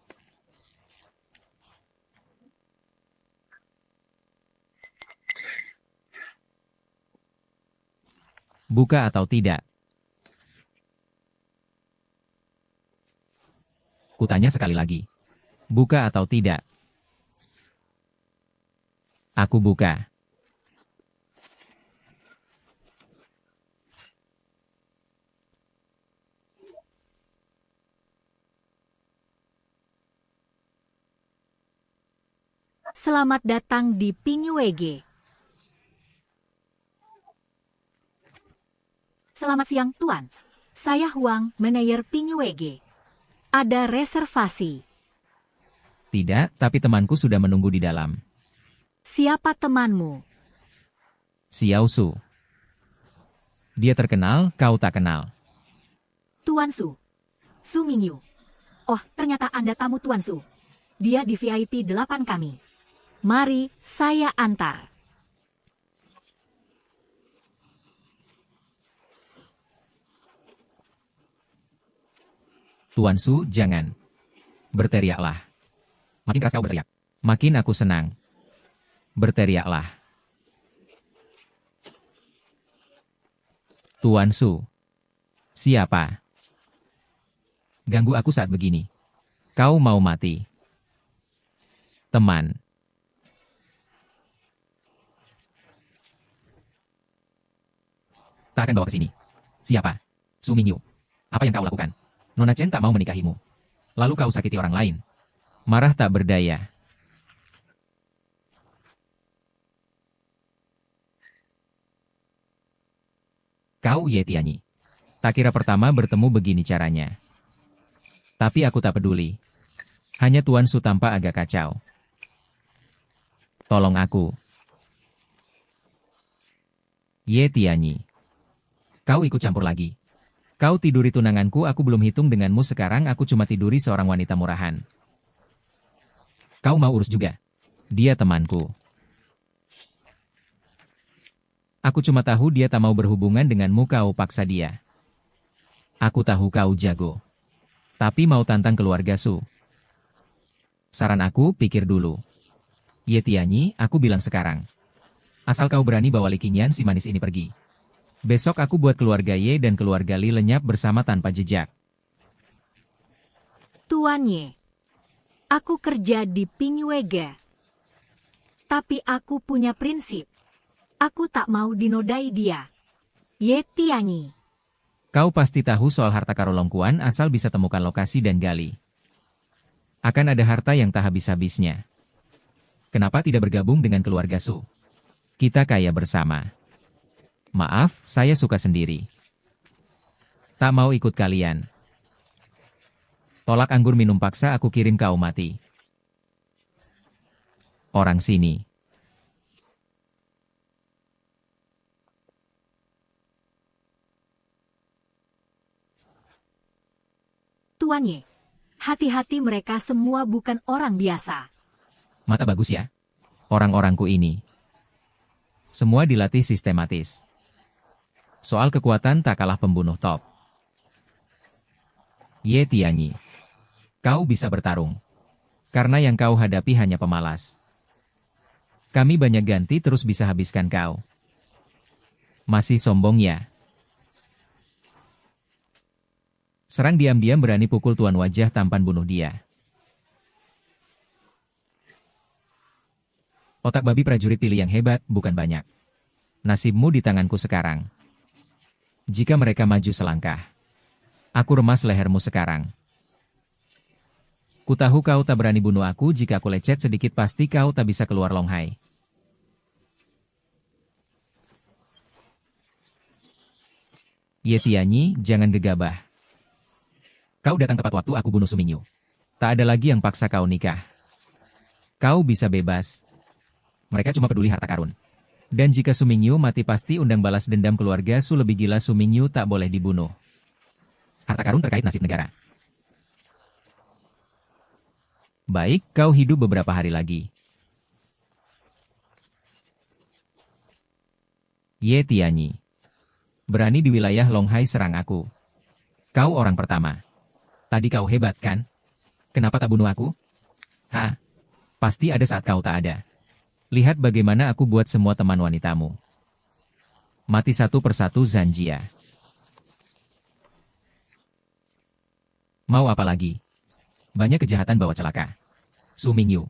Buka atau tidak? Kutanya sekali lagi. Buka atau tidak? Aku buka. Selamat datang di Pinywege. Selamat siang, Tuan. Saya Huang, manajer Pinywege. Ada reservasi. Tidak, tapi temanku sudah menunggu di dalam. Siapa temanmu? Xiao Su. Dia terkenal, kau tak kenal. Tuan Su. Su Mingyu. Oh, ternyata Anda tamu Tuan Su. Dia di VIP 8 kami. Mari, saya antar. Tuan Su, jangan. Berteriaklah. Makin keras kau berteriak. Makin aku senang. Berteriaklah. Tuan Su. Siapa? Ganggu aku saat begini. Kau mau mati. Teman. Tak akan bawa ke sini. Siapa? Su Mingyu. Apa yang kau lakukan? Nona Chen tak mau menikahimu. Lalu kau sakiti orang lain. Marah tak berdaya. Kau Ye Tianyi. Tak kira pertama bertemu begini caranya. Tapi aku tak peduli. Hanya Tuan Su tampak agak kacau. Tolong aku. Ye Tianyi. Kau ikut campur lagi. Kau tiduri tunanganku, aku belum hitung denganmu, sekarang aku cuma tiduri seorang wanita murahan. Kau mau urus juga? Dia temanku. Aku cuma tahu dia tak mau berhubungan denganmu, kau paksa dia. Aku tahu kau jago. Tapi mau tantang keluarga Su. Saran aku, pikir dulu. Ye Tianyi, aku bilang sekarang. Asal kau berani bawa Li Qingyan si manis ini pergi. Besok aku buat keluarga Ye dan keluarga Li lenyap bersama tanpa jejak. Tuan Ye. Aku kerja di Pingwege. Tapi aku punya prinsip. Aku tak mau dinodai dia. Ye Tianyi. Kau pasti tahu soal harta karolong Kuan asal bisa temukan lokasi dan gali. Akan ada harta yang tak habis-habisnya. Kenapa tidak bergabung dengan keluarga Su? Kita kaya bersama. Maaf, saya suka sendiri. Tak mau ikut kalian. Tolak anggur minum paksa, aku kirim kau mati. Orang sini. Tuan Ye. Hati-hati, mereka semua bukan orang biasa. Mata bagus ya. Orang-orangku ini. Semua dilatih sistematis. Soal kekuatan tak kalah pembunuh top. Ye Tianyi. Kau bisa bertarung. Karena yang kau hadapi hanya pemalas. Kami banyak ganti terus bisa habiskan kau. Masih sombong ya? Serang diam-diam, berani pukul tuan wajah tampan, bunuh dia. Otak babi prajurit pilih yang hebat, bukan banyak. Nasibmu di tanganku sekarang. Jika mereka maju selangkah, aku remas lehermu sekarang. Ku tahu kau tak berani bunuh aku, jika aku lecet sedikit pasti kau tak bisa keluar Longhai. Ye Tianyi, jangan gegabah. Kau datang tepat waktu, aku bunuh Su Mingyu. Tak ada lagi yang paksa kau nikah. Kau bisa bebas. Mereka cuma peduli harta karun. Dan jika Su Mingyu mati pasti undang balas dendam keluarga Su, lebih gila Su Mingyu tak boleh dibunuh. Harta karun terkait nasib negara. Baik, kau hidup beberapa hari lagi. Ye Tianyi. Berani di wilayah Longhai serang aku. Kau orang pertama. Tadi kau hebat kan? Kenapa tak bunuh aku? Hah? Pasti ada saat kau tak ada. Lihat bagaimana aku buat semua teman wanitamu mati satu persatu, Zanjia. Mau apa lagi? Banyak kejahatan bawa celaka. Su Mingyu.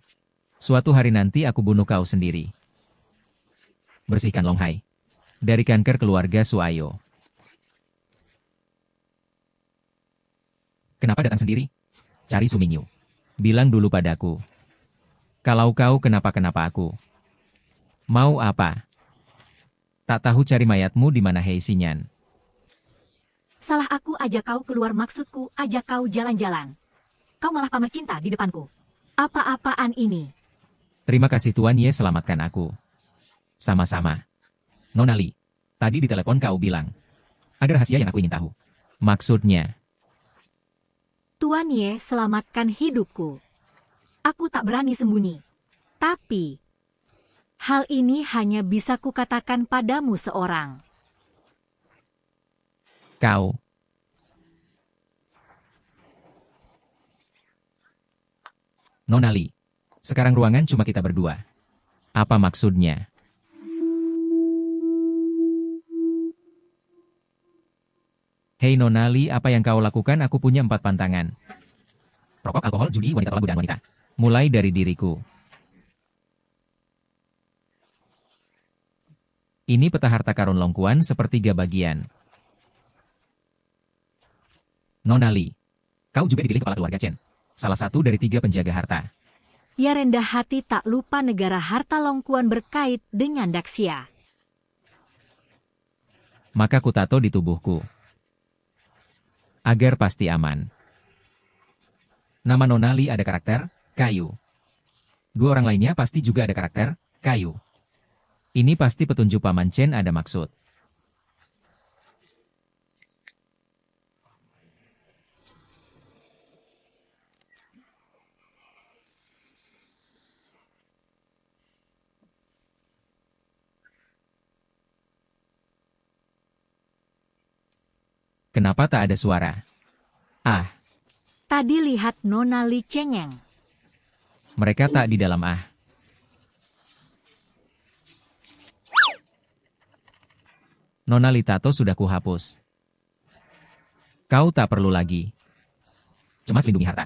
Suatu hari nanti aku bunuh kau sendiri. Bersihkan Longhai dari kanker keluarga Su Ayo. Kenapa datang sendiri? Cari Su Mingyu. Bilang dulu padaku. Kalau kau kenapa-kenapa aku. Mau apa? Tak tahu cari mayatmu di mana, Hei Xinyan. Salah aku ajak kau keluar, maksudku ajak kau jalan-jalan. Kau malah pamer cinta di depanku. Apa-apaan ini? Terima kasih Tuan Ye, selamatkan aku. Sama-sama. Nona Li, tadi di telepon kau bilang Ada rahasia yang aku ingin tahu. Maksudnya, Tuan Ye, selamatkan hidupku. Aku tak berani sembunyi. Tapi, hal ini hanya bisa kukatakan padamu seorang. kau. Nona Li, sekarang ruangan cuma kita berdua. Apa maksudnya? Hei Nona Li, apa yang kau lakukan? Aku punya 4 pantangan. Rokok, alkohol, judi, wanita lagu dan wanita. Mulai dari diriku. Ini peta harta karun Longkuan sepertiga bagian. Nona Li, kau juga dipilih kepala keluarga Chen. Salah satu dari 3 penjaga harta. Ia rendah hati tak lupa negara harta Longkuan berkait dengan Daxia. Maka ku tato di tubuhku. Agar pasti aman. Nama Nona Li ada karakter, kayu. 2 orang lainnya pasti juga ada karakter, kayu. Ini pasti petunjuk Paman Chen ada maksud. Kenapa tak ada suara? Ah, Tadi lihat Nona Li cengeng. mereka tak di dalam ah. Nona Li tato sudah kuhapus. Kau tak perlu lagi. Cemas lindungi harta.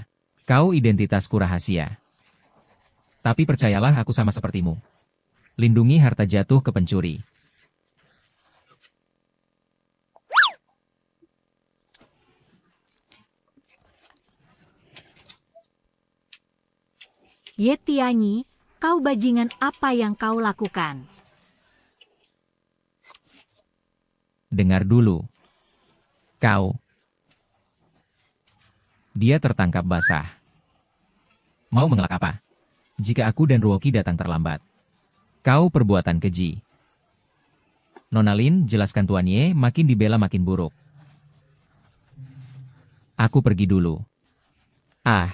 Kau identitasku rahasia. Tapi percayalah aku sama sepertimu. Lindungi harta jatuh ke pencuri. Ye Tianyi, kau bajingan, apa yang kau lakukan? Dengar dulu. Kau. Dia tertangkap basah. Mau mengelak apa? Jika aku dan Ruoki datang terlambat. Kau perbuatan keji. Nona Lin, jelaskan Tuan Ye, makin dibela makin buruk. Aku pergi dulu. Ah.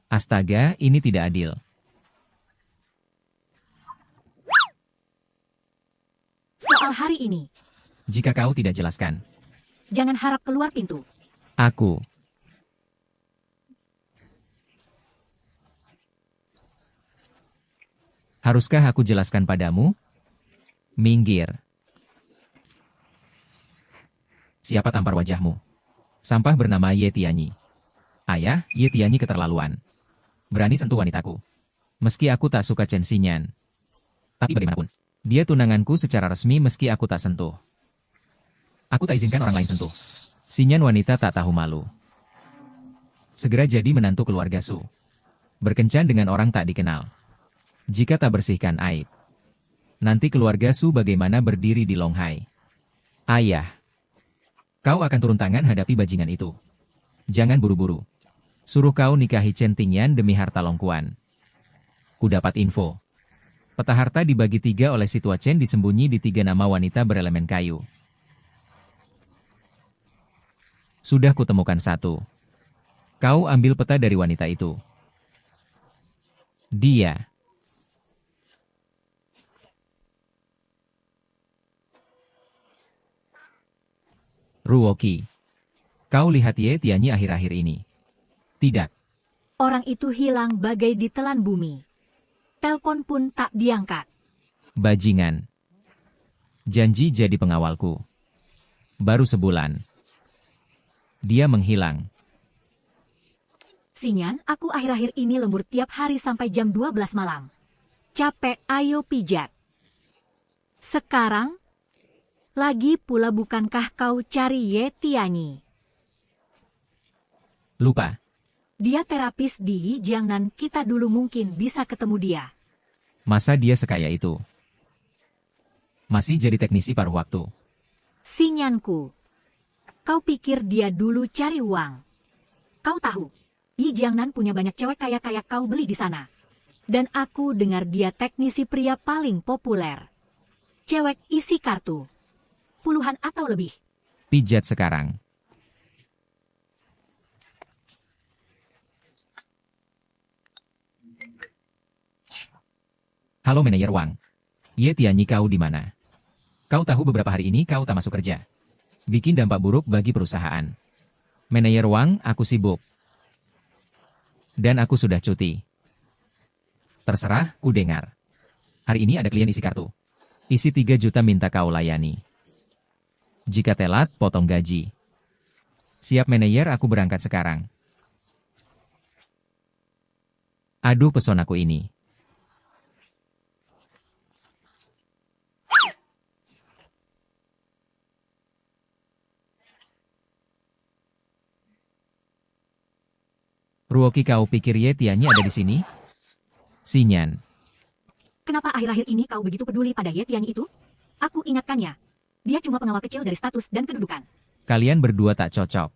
Astaga, ini tidak adil. Soal hari ini, Jika kau tidak jelaskan, jangan harap keluar pintu. aku. Haruskah aku jelaskan padamu? Minggir. Siapa tampar wajahmu? Sampah bernama Ye Tianyi. Ayah, Ye Tianyi keterlaluan. Berani sentuh wanitaku. Meski aku tak suka Chen Xinyan. Tapi bagaimanapun, dia tunanganku secara resmi meski aku tak sentuh. Aku tak izinkan orang lain sentuh. Xinyan wanita tak tahu malu. Segera jadi menantu keluarga Su. Berkencan dengan orang tak dikenal. Jika tak bersihkan aib. Nanti keluarga Su bagaimana berdiri di Longhai. Ayah. Kau akan turun tangan hadapi bajingan itu. Jangan buru-buru. Suruh kau nikahi Chen Tingyan demi harta Longkuan. Ku dapat info. Peta harta dibagi 3 oleh si tua Chen disembunyi di 3 nama wanita berelemen kayu. Sudah kutemukan 1. Kau ambil peta dari wanita itu. Dia. Ruoki. Kau lihat Ye Tianyi akhir-akhir ini. Tidak. Orang itu hilang bagai ditelan bumi. Telepon pun tak diangkat. Bajingan. Janji jadi pengawalku. Baru sebulan. Dia menghilang. Xinyan, aku akhir-akhir ini lembur tiap hari sampai jam 12 malam. Capek, ayo pijat. Sekarang, lagi pula bukankah kau cari Ye Tianyi? Lupa. Dia terapis di Jiangnan, kita dulu mungkin bisa ketemu dia. Masa dia sekaya itu? Masih jadi teknisi paruh waktu. Xinyanku, kau pikir dia dulu cari uang? Kau tahu, Yi Jiangnan punya banyak cewek kaya-kaya kau beli di sana. Dan aku dengar dia teknisi pria paling populer. Cewek isi kartu. Puluhan atau lebih. Pijat sekarang. Halo manajer Wang. Ye Tianyi, kau di mana? Kau tahu beberapa hari ini kau tak masuk kerja. Bikin dampak buruk bagi perusahaan. Manajer Wang, aku sibuk. Dan aku sudah cuti. Terserah, ku dengar. Hari ini ada klien isi kartu. Isi 3 juta minta kau layani. Jika telat, potong gaji. Siap manajer, aku berangkat sekarang. Aduh pesonaku ini. Ruoki, kau pikir Ye Tianyi ada di sini? Sinyan. Kenapa akhir-akhir ini kau begitu peduli pada Ye Tianyi itu? Aku ingatkannya. Dia cuma pengawal kecil dari status dan kedudukan. Kalian berdua tak cocok.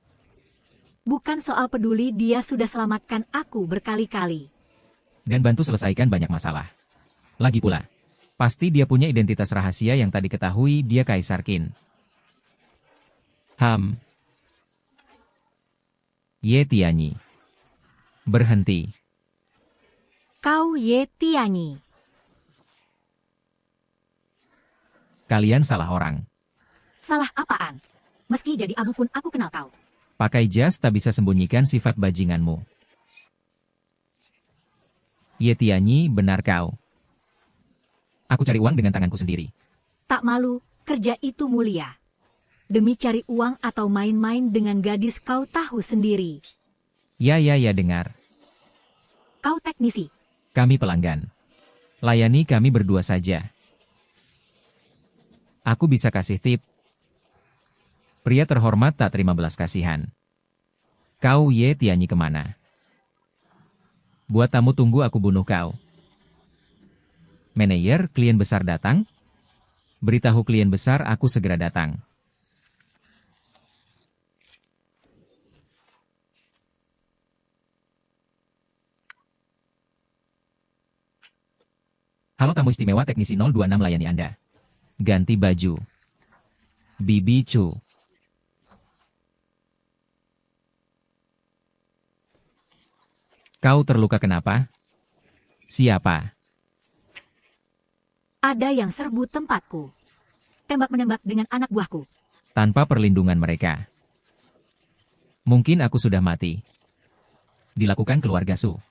Bukan soal peduli, dia sudah selamatkan aku berkali-kali. Dan bantu selesaikan banyak masalah. Lagi pula, pasti dia punya identitas rahasia yang tak diketahui dia Kaisar Qin. Ye Tianyi. Berhenti. Kau Ye Tianyi. Kalian salah orang. Salah apaan? Meski jadi abu pun aku kenal kau. Pakai jas tak bisa sembunyikan sifat bajinganmu. Ye Tianyi, benar kau. Aku cari uang dengan tanganku sendiri. Tak malu, kerja itu mulia. Demi cari uang atau main-main dengan gadis kau tahu sendiri. Ya dengar. Kau teknisi. Kami pelanggan. Layani kami berdua saja. Aku bisa kasih tip. Pria terhormat tak terima belas kasihan. Kau Ye Tianyi kemana? Buat tamu tunggu, aku bunuh kau. Manajer, klien besar datang? Beritahu klien besar aku segera datang. Halo tamu istimewa, teknisi 026 layani Anda. Ganti baju. Bibi Chu. Kau terluka kenapa? Siapa? Ada yang serbu tempatku. Tembak-menembak dengan anak buahku. Tanpa perlindungan mereka. Mungkin aku sudah mati. Dilakukan keluarga Su.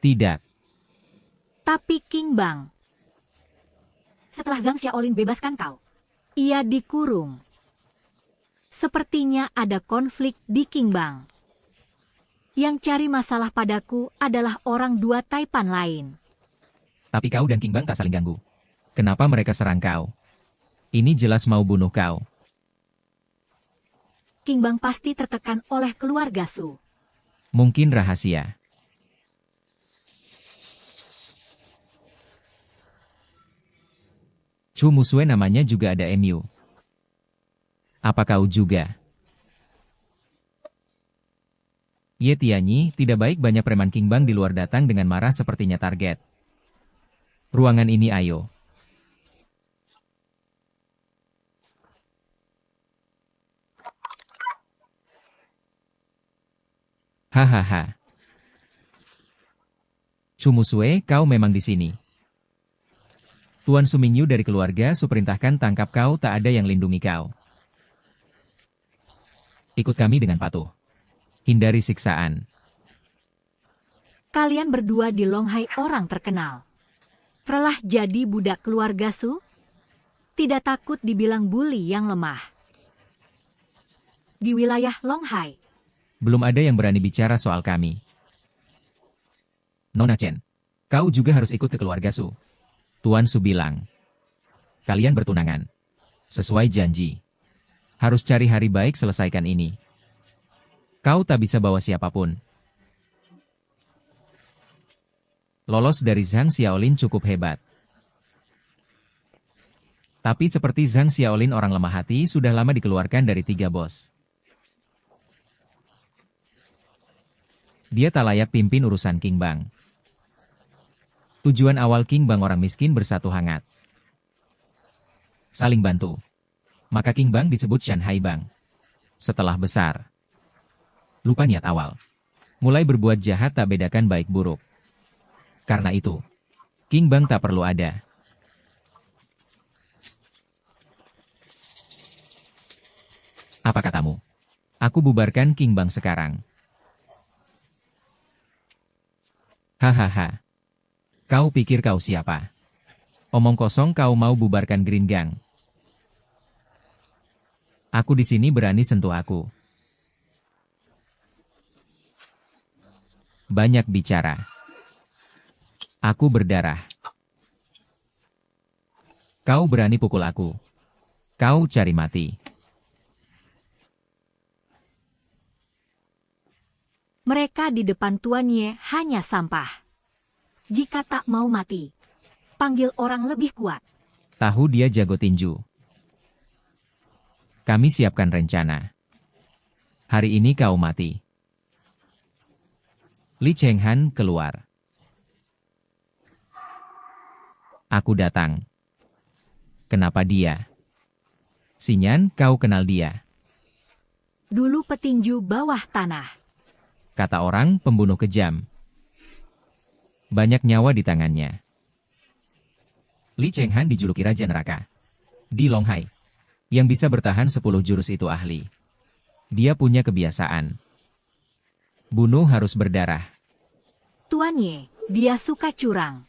Tidak. Tapi King Bang. Setelah Zhang Xiaolin bebaskan kau, ia dikurung. Sepertinya ada konflik di King Bang. Yang cari masalah padaku adalah orang dua taipan lain. Tapi kau dan King Bang tak saling ganggu. Kenapa mereka serang kau? Ini jelas mau bunuh kau. King Bang pasti tertekan oleh keluarga Su. Mungkin rahasia. Chu Musue namanya juga ada MU. Apa kau juga? Ye Tianyi, tidak baik banyak preman King Bang di luar datang dengan marah sepertinya target. Ruangan ini ayo. Hahaha. Chu Musue, kau memang di sini. Tuan Su Mingyu dari keluarga Su perintahkan tangkap kau, tak ada yang lindungi kau. Ikut kami dengan patuh. Hindari siksaan. Kalian berdua di Longhai orang terkenal. Telah jadi budak keluarga Su? Tidak takut dibilang bully yang lemah. Di wilayah Longhai. Belum ada yang berani bicara soal kami. Nona Chen, kau juga harus ikut ke keluarga Su. Tuan Su bilang. Kalian bertunangan. Sesuai janji. Harus cari hari baik selesaikan ini. Kau tak bisa bawa siapapun. Lolos dari Zhang Xiaolin cukup hebat. Tapi seperti Zhang Xiaolin orang lemah hati sudah lama dikeluarkan dari 3 bos. Dia tak layak pimpin urusan King Bang. Tujuan awal King Bang orang miskin bersatu hangat. Saling bantu. Maka King Bang disebut Shanghai Bang. setelah besar. Lupa niat awal. Mulai berbuat jahat tak bedakan baik buruk. Karena itu, King Bang tak perlu ada. Apa katamu? Aku bubarkan King Bang sekarang. Hahaha. Kau pikir kau siapa? Omong kosong kau mau bubarkan Green Gang. Aku di sini berani sentuh aku. Banyak bicara. Aku berdarah. Kau berani pukul aku. Kau cari mati. Mereka di depan Tuan Ye hanya sampah. Jika tak mau mati, panggil orang lebih kuat. Tahu dia jago tinju. Kami siapkan rencana. Hari ini kau mati. Li Chenghan keluar. Aku datang. Kenapa dia? Sinyan, kau kenal dia? Dulu petinju bawah tanah. Kata orang pembunuh kejam. Banyak nyawa di tangannya. Li Chenghan dijuluki Raja Neraka. Di Longhai. Yang bisa bertahan 10 jurus itu ahli. Dia punya kebiasaan. Bunuh harus berdarah. Tuan Ye, dia suka curang.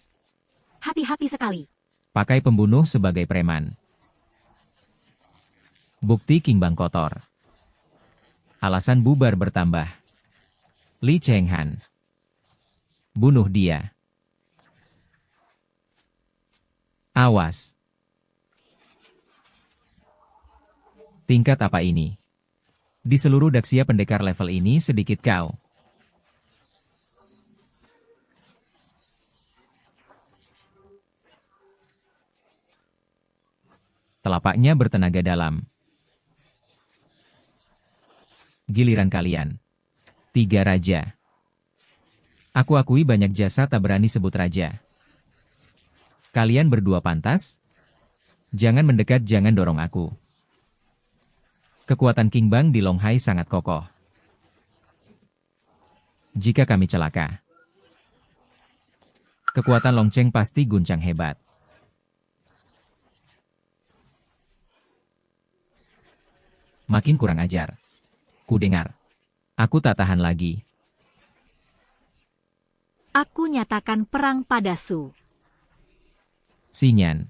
Hati-hati sekali. Pakai pembunuh sebagai preman. Bukti King Bang kotor. Alasan bubar bertambah. Li Chenghan. Bunuh dia. Awas. Tingkat apa ini? Di seluruh Daxia pendekar level ini sedikit kau. Telapaknya bertenaga dalam. Giliran kalian. 3 raja. Aku akui banyak jasa tak berani sebut raja. Kalian berdua pantas? Jangan mendekat, jangan dorong aku. Kekuatan King Bang di Longhai sangat kokoh. Jika kami celaka, kekuatan Long Cheng pasti guncang hebat. Makin kurang ajar. Ku dengar. Aku tak tahan lagi. Aku nyatakan perang pada Su. Sinyan.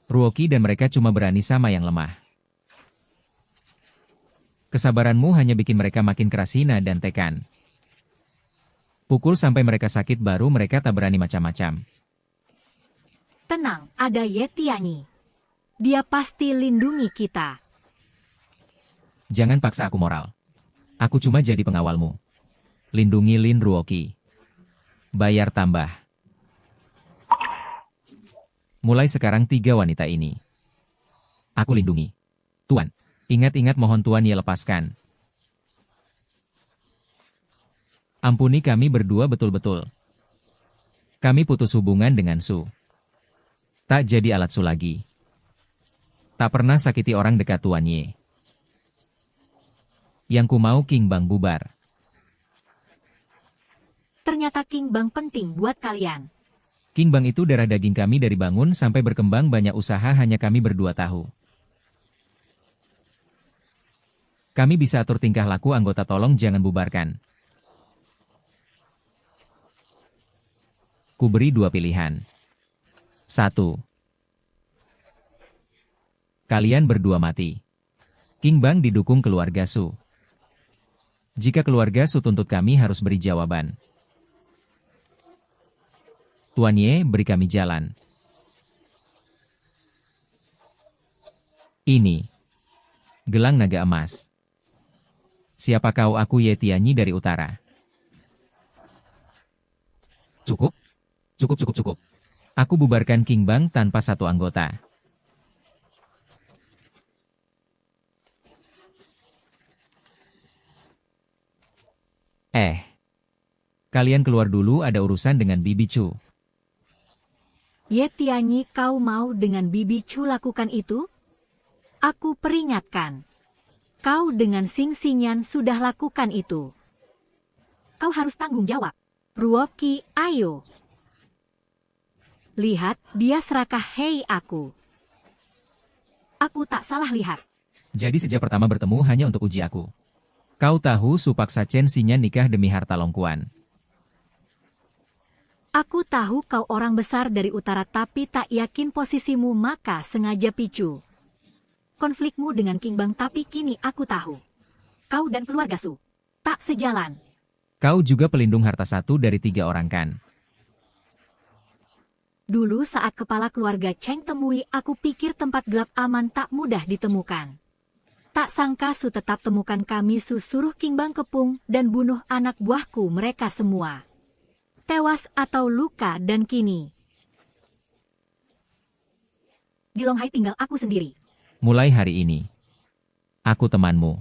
Ruoki dan mereka cuma berani sama yang lemah. Kesabaranmu hanya bikin mereka makin keras hina dan tekan. Pukul sampai mereka sakit baru mereka tak berani macam-macam. Tenang, ada Ye Tianyi. Dia pasti lindungi kita. Jangan paksa aku moral. Aku cuma jadi pengawalmu. Lindungi Lin Ruoki. Bayar tambah. Mulai sekarang 3 wanita ini. Aku lindungi. Tuan, ingat-ingat mohon Tuan Ye lepaskan. Ampuni kami berdua betul-betul. Kami putus hubungan dengan Su. Tak jadi alat Su lagi. Tak pernah sakiti orang dekat Tuan Ye. Yang ku mau King Bang bubar. Ternyata King Bang penting buat kalian. King Bang itu darah daging kami dari bangun sampai berkembang banyak usaha hanya kami berdua tahu. Kami bisa atur tingkah laku anggota, tolong jangan bubarkan. Ku beri 2 pilihan. 1. Kalian berdua mati. King Bang didukung keluarga Su. Jika keluarga Su tuntut kami harus beri jawaban. Tuan Ye beri kami jalan. Ini. Gelang naga emas. Siapa kau? Aku Ye Tianyi dari utara. Cukup? Cukup. Aku bubarkan King Bang tanpa satu anggota. Kalian keluar dulu, ada urusan dengan Bibi Chu. Ye Tianyi, kau mau dengan Bibi Chu lakukan itu? Aku peringatkan. Kau dengan Xing Xinyan sudah lakukan itu. Kau harus tanggung jawab. Ruoki, ayo. Lihat, dia serakah hei aku. Aku tak salah lihat. Jadi sejak pertama bertemu hanya untuk uji aku. Kau tahu Su paksa Chen Xinyan nikah demi harta Longkuan. Aku tahu kau orang besar dari utara tapi tak yakin posisimu maka sengaja picu. Konflikmu dengan King Bang tapi kini aku tahu. Kau dan keluarga Su tak sejalan. Kau juga pelindung harta satu dari 3 orang kan? Dulu saat kepala keluarga Cheng temui aku pikir tempat gelap aman tak mudah ditemukan. Tak sangka Su tetap temukan kami. Su suruh King Bang kepung dan bunuh anak buahku mereka semua. Tewas atau luka dan kini. Di Longhai tinggal aku sendiri. Mulai hari ini, aku temanmu.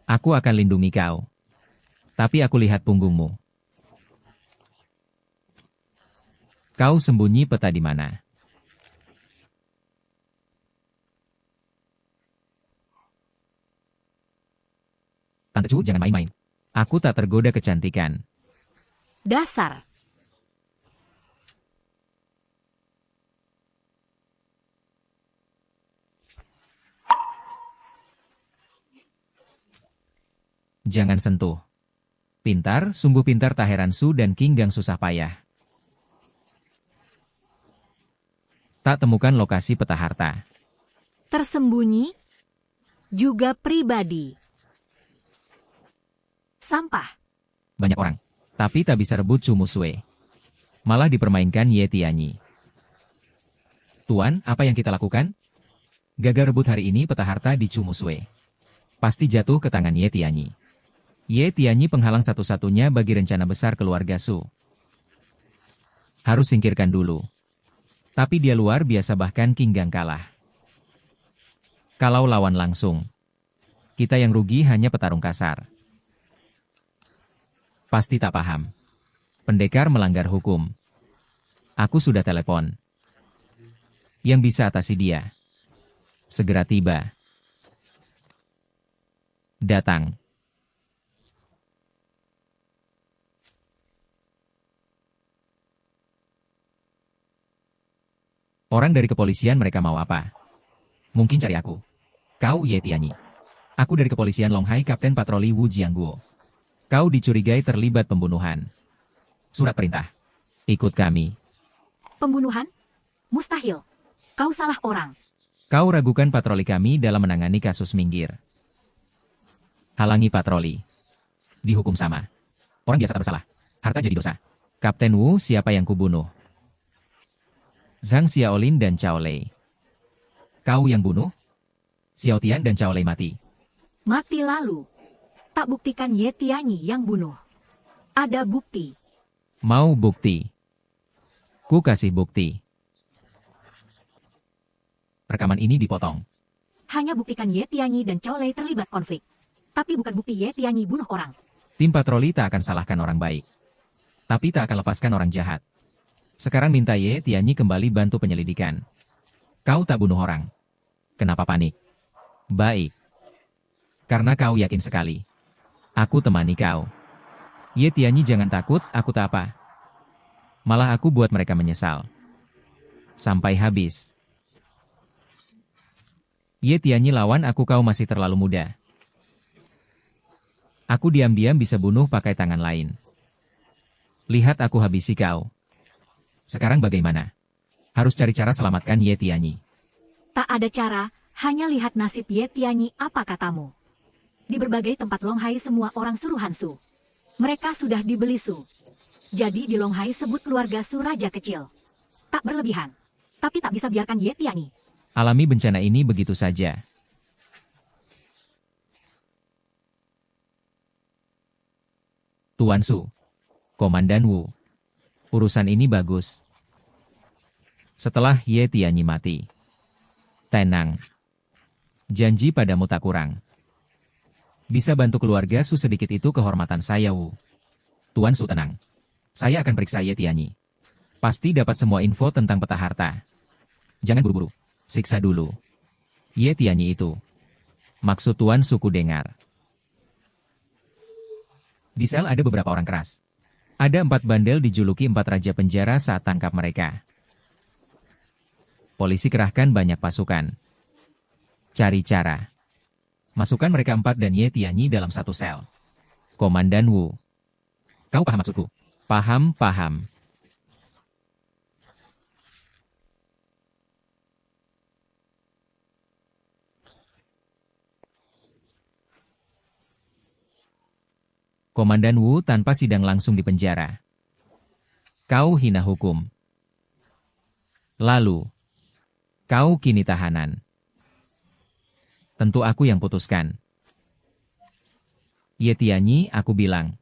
Aku akan lindungi kau. Tapi aku lihat punggungmu. Kau sembunyi peta di mana? Tante Chu, jangan main-main. Aku tak tergoda kecantikan. Dasar. Jangan sentuh. Pintar, sungguh pintar tak heran Su dan King Gang susah payah. Tak temukan lokasi peta harta. Tersembunyi. Juga pribadi. Sampah. Banyak orang. Tapi tak bisa rebut Chu Musue. Malah dipermainkan Ye Tianyi. Tuan, apa yang kita lakukan? Gagal rebut hari ini peta harta di Chu Musue. Pasti jatuh ke tangan Ye Tianyi. Ye Tianyi penghalang satu-satunya bagi rencana besar keluarga Su. Harus singkirkan dulu. Tapi dia luar biasa bahkan King Gang kalah. Kalau lawan langsung, kita yang rugi hanya petarung kasar. Pasti tak paham. Pendekar melanggar hukum. Aku sudah telepon. Yang bisa atasi dia. Segera tiba. Datang. Orang dari kepolisian mereka mau apa? Mungkin cari aku. Kau Ye Tianyi. Aku dari kepolisian Longhai Kapten Patroli Wu Jiangguo. Kau dicurigai terlibat pembunuhan. Surat perintah. Ikut kami. Pembunuhan? Mustahil. Kau salah orang. Kau ragukan patroli kami dalam menangani kasus minggir. Halangi patroli. Dihukum sama. Orang biasa tak bersalah. Harta jadi dosa. Kapten Wu, siapa yang kubunuh? Zhang Xiaolin dan Cao Lei. Kau yang bunuh? Xiao Tian dan Cao Lei mati. Mati lalu. Tak buktikan Ye Tianyi yang bunuh. Ada bukti. Mau bukti? Ku kasih bukti. Rekaman ini dipotong. Hanya buktikan Ye Tianyi dan Cao Lei terlibat konflik. Tapi bukan bukti Ye Tianyi bunuh orang. Tim patroli tak akan salahkan orang baik. Tapi tak akan lepaskan orang jahat. Sekarang minta Ye Tianyi kembali bantu penyelidikan. Kau tak bunuh orang. Kenapa panik? Baik. Karena kau yakin sekali. Aku temani kau. Ye Tianyi jangan takut, aku tak apa. Malah aku buat mereka menyesal. Sampai habis. Ye Tianyi lawan aku, kau masih terlalu muda. Aku diam-diam bisa bunuh pakai tangan lain. Lihat aku habisi kau. Sekarang bagaimana? Harus cari cara selamatkan Ye Tianyi. Tak ada cara, hanya lihat nasib Ye Tianyi, apa katamu? Di berbagai tempat Longhai semua orang suruhan Su. Mereka sudah dibeli Su. Jadi di Longhai sebut keluarga Su raja kecil. Tak berlebihan. Tapi tak bisa biarkan Ye Tianyi. Alami bencana ini begitu saja. Tuan Su. Komandan Wu. Urusan ini bagus. Setelah Ye Tianyi mati. Tenang. Janji padamu tak kurang. Bisa bantu keluarga Su sedikit itu kehormatan saya, Wu. Tuan Su tenang. Saya akan periksa Ye Tianyi. Pasti dapat semua info tentang peta harta. Jangan buru-buru. Siksa dulu. Ye Tianyi itu. Maksud Tuan Suku dengar. Di sel ada beberapa orang keras. Ada 4 bandel dijuluki 4 raja penjara saat tangkap mereka. Polisi kerahkan banyak pasukan. Cari cara. Masukkan mereka 4 dan Ye Tianyi dalam satu sel. Komandan Wu. Kau paham maksudku? Paham. Komandan Wu tanpa sidang langsung dipenjara. Kau hina hukum. Lalu, kau kini tahanan. Tentu aku yang putuskan. Ye Tianyi, aku bilang.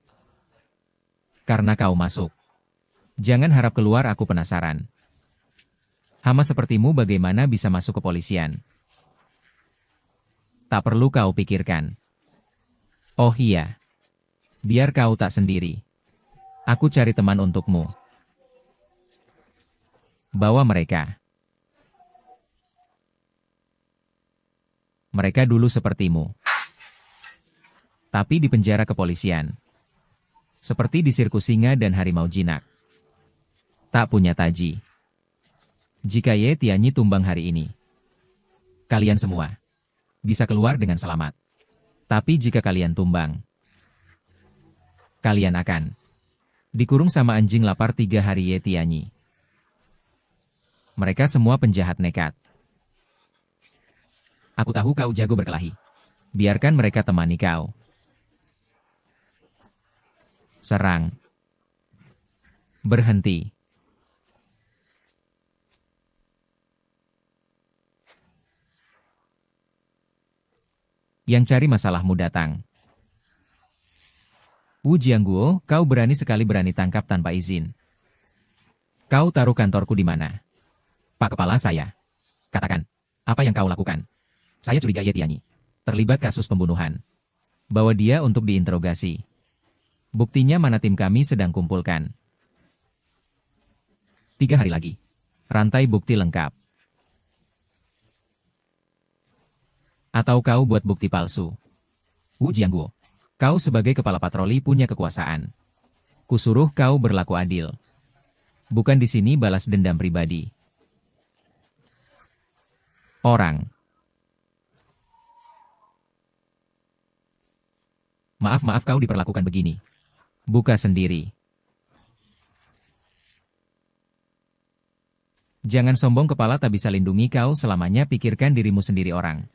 Karena kau masuk. Jangan harap keluar, aku penasaran. Hama sepertimu bagaimana bisa masuk kepolisian? Tak perlu kau pikirkan. Oh iya. Biar kau tak sendiri. Aku cari teman untukmu. Bawa mereka. Mereka dulu sepertimu. Tapi di penjara kepolisian. Seperti di sirkus singa dan harimau jinak. Tak punya taji. Jika Ye Tianyi tumbang hari ini, kalian semua bisa keluar dengan selamat. Tapi jika kalian tumbang, kalian akan dikurung sama anjing lapar 3 hari. Ye Tianyi. Mereka semua penjahat nekat. Aku tahu kau jago berkelahi. Biarkan mereka temani kau. Serang. Berhenti. Yang cari masalahmu datang. Wu Jiangguo, kau berani sekali berani tangkap tanpa izin. Kau taruh kantorku di mana? Pak Kepala saya. Katakan, apa yang kau lakukan? Saya curiga Ye Tianyi terlibat kasus pembunuhan. Bawa dia untuk diinterogasi. Buktinya mana tim kami sedang kumpulkan. 3 hari lagi. Rantai bukti lengkap. Atau kau buat bukti palsu? Wu Jiangguo. Kau sebagai kepala patroli punya kekuasaan. Kusuruh kau berlaku adil. Bukan di sini balas dendam pribadi. Orang. Maaf kau diperlakukan begini. Buka sendiri. Jangan sombong, kepala tak bisa lindungi kau selamanya, pikirkan dirimu sendiri orang.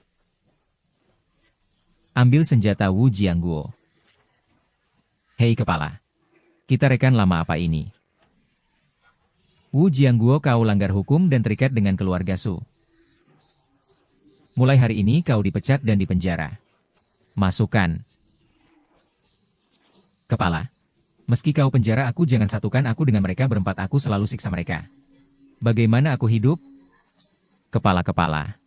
Ambil senjata Wu Jiangguo. Hei kepala. Kita rekan lama apa ini? Wu Jiangguo, kau langgar hukum dan terikat dengan keluarga Su. Mulai hari ini kau dipecat dan dipenjara. Masukkan. Kepala. Meski kau penjara aku, jangan satukan aku dengan mereka berempat, aku selalu siksa mereka. Bagaimana aku hidup? Kepala-kepala.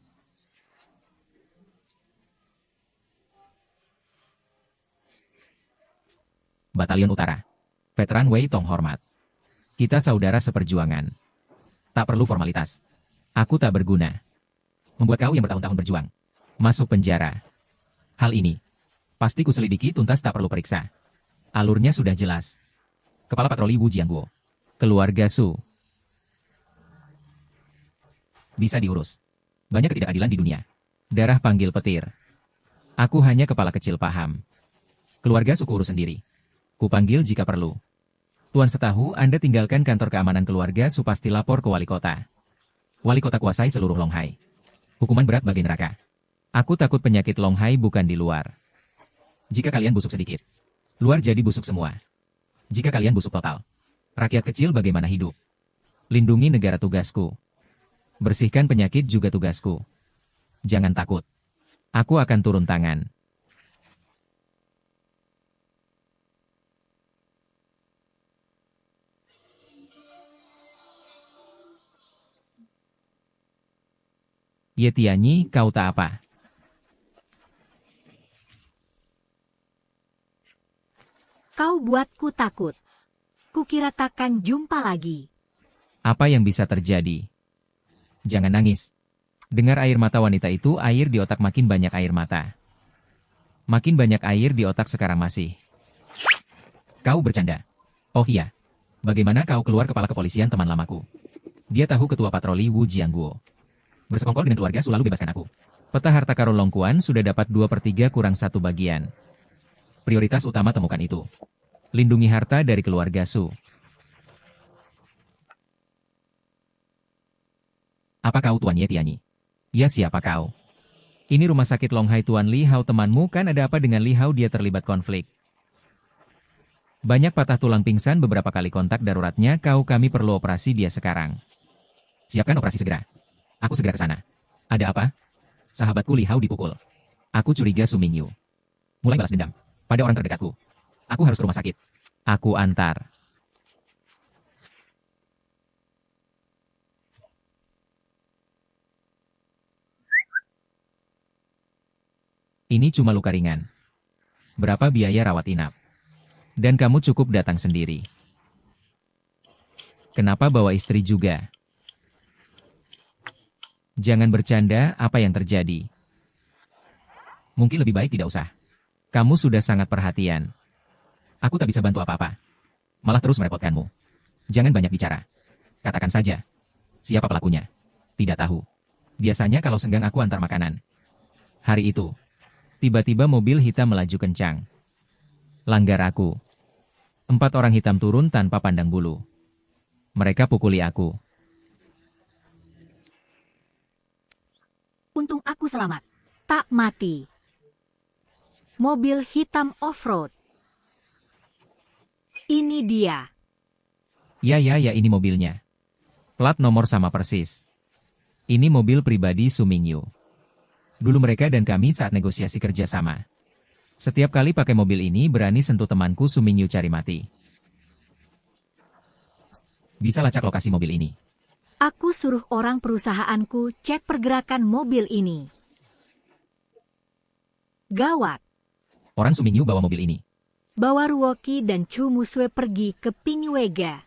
Batalion Utara. Veteran Wei Tong hormat. Kita saudara seperjuangan. Tak perlu formalitas. Aku tak berguna. Membuat kau yang bertahun-tahun berjuang masuk penjara. Hal ini pasti kuselidiki tuntas, tak perlu periksa. Alurnya sudah jelas. Kepala patroli Wu Jiangguo. Keluarga Su. Bisa diurus. Banyak ketidakadilan di dunia. Darah panggil petir. Aku hanya kepala kecil, paham. Keluarga suku urus sendiri. Kupanggil jika perlu. Tuan setahu Anda tinggalkan kantor keamanan keluarga Su, pasti lapor ke wali kota. Wali kota kuasai seluruh Longhai. Hukuman berat bagai neraka. Aku takut penyakit Longhai bukan di luar. Jika kalian busuk sedikit, luar jadi busuk semua. Jika kalian busuk total, rakyat kecil bagaimana hidup? Lindungi negara tugasku. Bersihkan penyakit juga tugasku. Jangan takut. Aku akan turun tangan. Ye Tianyi, kau tak apa. Kau buatku takut. Kukira takkan jumpa lagi. Apa yang bisa terjadi? Jangan nangis. Dengar air mata wanita itu, air di otak, makin banyak air mata. Makin banyak air di otak sekarang masih. Kau bercanda. Oh iya. Bagaimana kau keluar kepala kepolisian teman lamaku? Dia tahu ketua patroli Wu Jiangguo. Bersekongkol dengan keluarga Su lalu bebaskan aku. Peta harta karun Long Quan sudah dapat 2/3 kurang 1 bagian. Prioritas utama temukan itu. Lindungi harta dari keluarga Su. Apa kau Tuan Ye Tianyi? Ya siapa kau? Ini rumah sakit Longhai Tuan Li Hao temanmu kan ada apa dengan Li Hao dia terlibat konflik? Banyak patah tulang pingsan beberapa kali kontak daruratnya kami perlu operasi dia sekarang. Siapkan operasi segera. Aku segera ke sana. Ada apa? Sahabatku Li Hao dipukul. Aku curiga Su Mingyu mulai balas dendam pada orang terdekatku. Aku harus ke rumah sakit. Aku antar. Ini cuma luka ringan. Berapa biaya rawat inap? Dan kamu cukup datang sendiri. Kenapa bawa istri juga? Jangan bercanda, apa yang terjadi? Mungkin lebih baik tidak usah. Kamu sudah sangat perhatian. Aku tak bisa bantu apa-apa. Malah terus merepotkanmu. Jangan banyak bicara. Katakan saja. Siapa pelakunya? Tidak tahu. Biasanya kalau senggang aku antar makanan. Hari itu, tiba-tiba mobil hitam melaju kencang. Langgar aku. 4 orang hitam turun tanpa pandang bulu. Mereka pukuli aku. Untung aku selamat. Tak mati. Mobil hitam off-road. Ini dia. Ya ini mobilnya. Plat nomor sama persis. Ini mobil pribadi Su Mingyu. Dulu mereka dan kami saat negosiasi kerja sama. Setiap kali pakai mobil ini berani sentuh temanku Su Mingyu cari mati. Bisa lacak lokasi mobil ini. Aku suruh orang perusahaanku cek pergerakan mobil ini. Gawat. Orang Su Mingyu bawa mobil ini. Bawa Ruoki dan Chu Musue pergi ke Pinywega.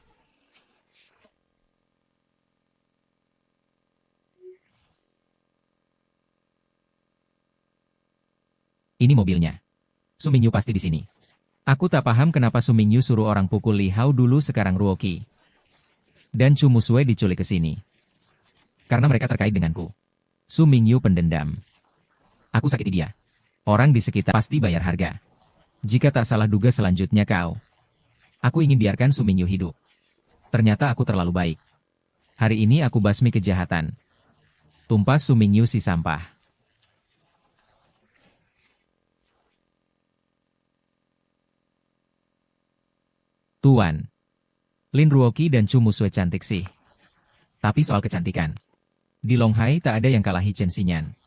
Ini mobilnya. Su Mingyu pasti di sini. Aku tak paham kenapa Su Mingyu suruh orang pukul Li Hao dulu sekarang Ruoki. Dan Chu Musue diculik ke sini. Karena mereka terkait denganku. Su Mingyu pendendam. Aku sakiti dia. Orang di sekitar pasti bayar harga. Jika tak salah duga selanjutnya kau. Aku ingin biarkan Su Mingyu hidup. Ternyata aku terlalu baik. Hari ini aku basmi kejahatan. Tumpas Su Mingyu si sampah. Tuan. Lin Ruoki dan Chu Musue cantik sih. Tapi soal kecantikan. Di Longhai tak ada yang kalahi Chen Xinyan.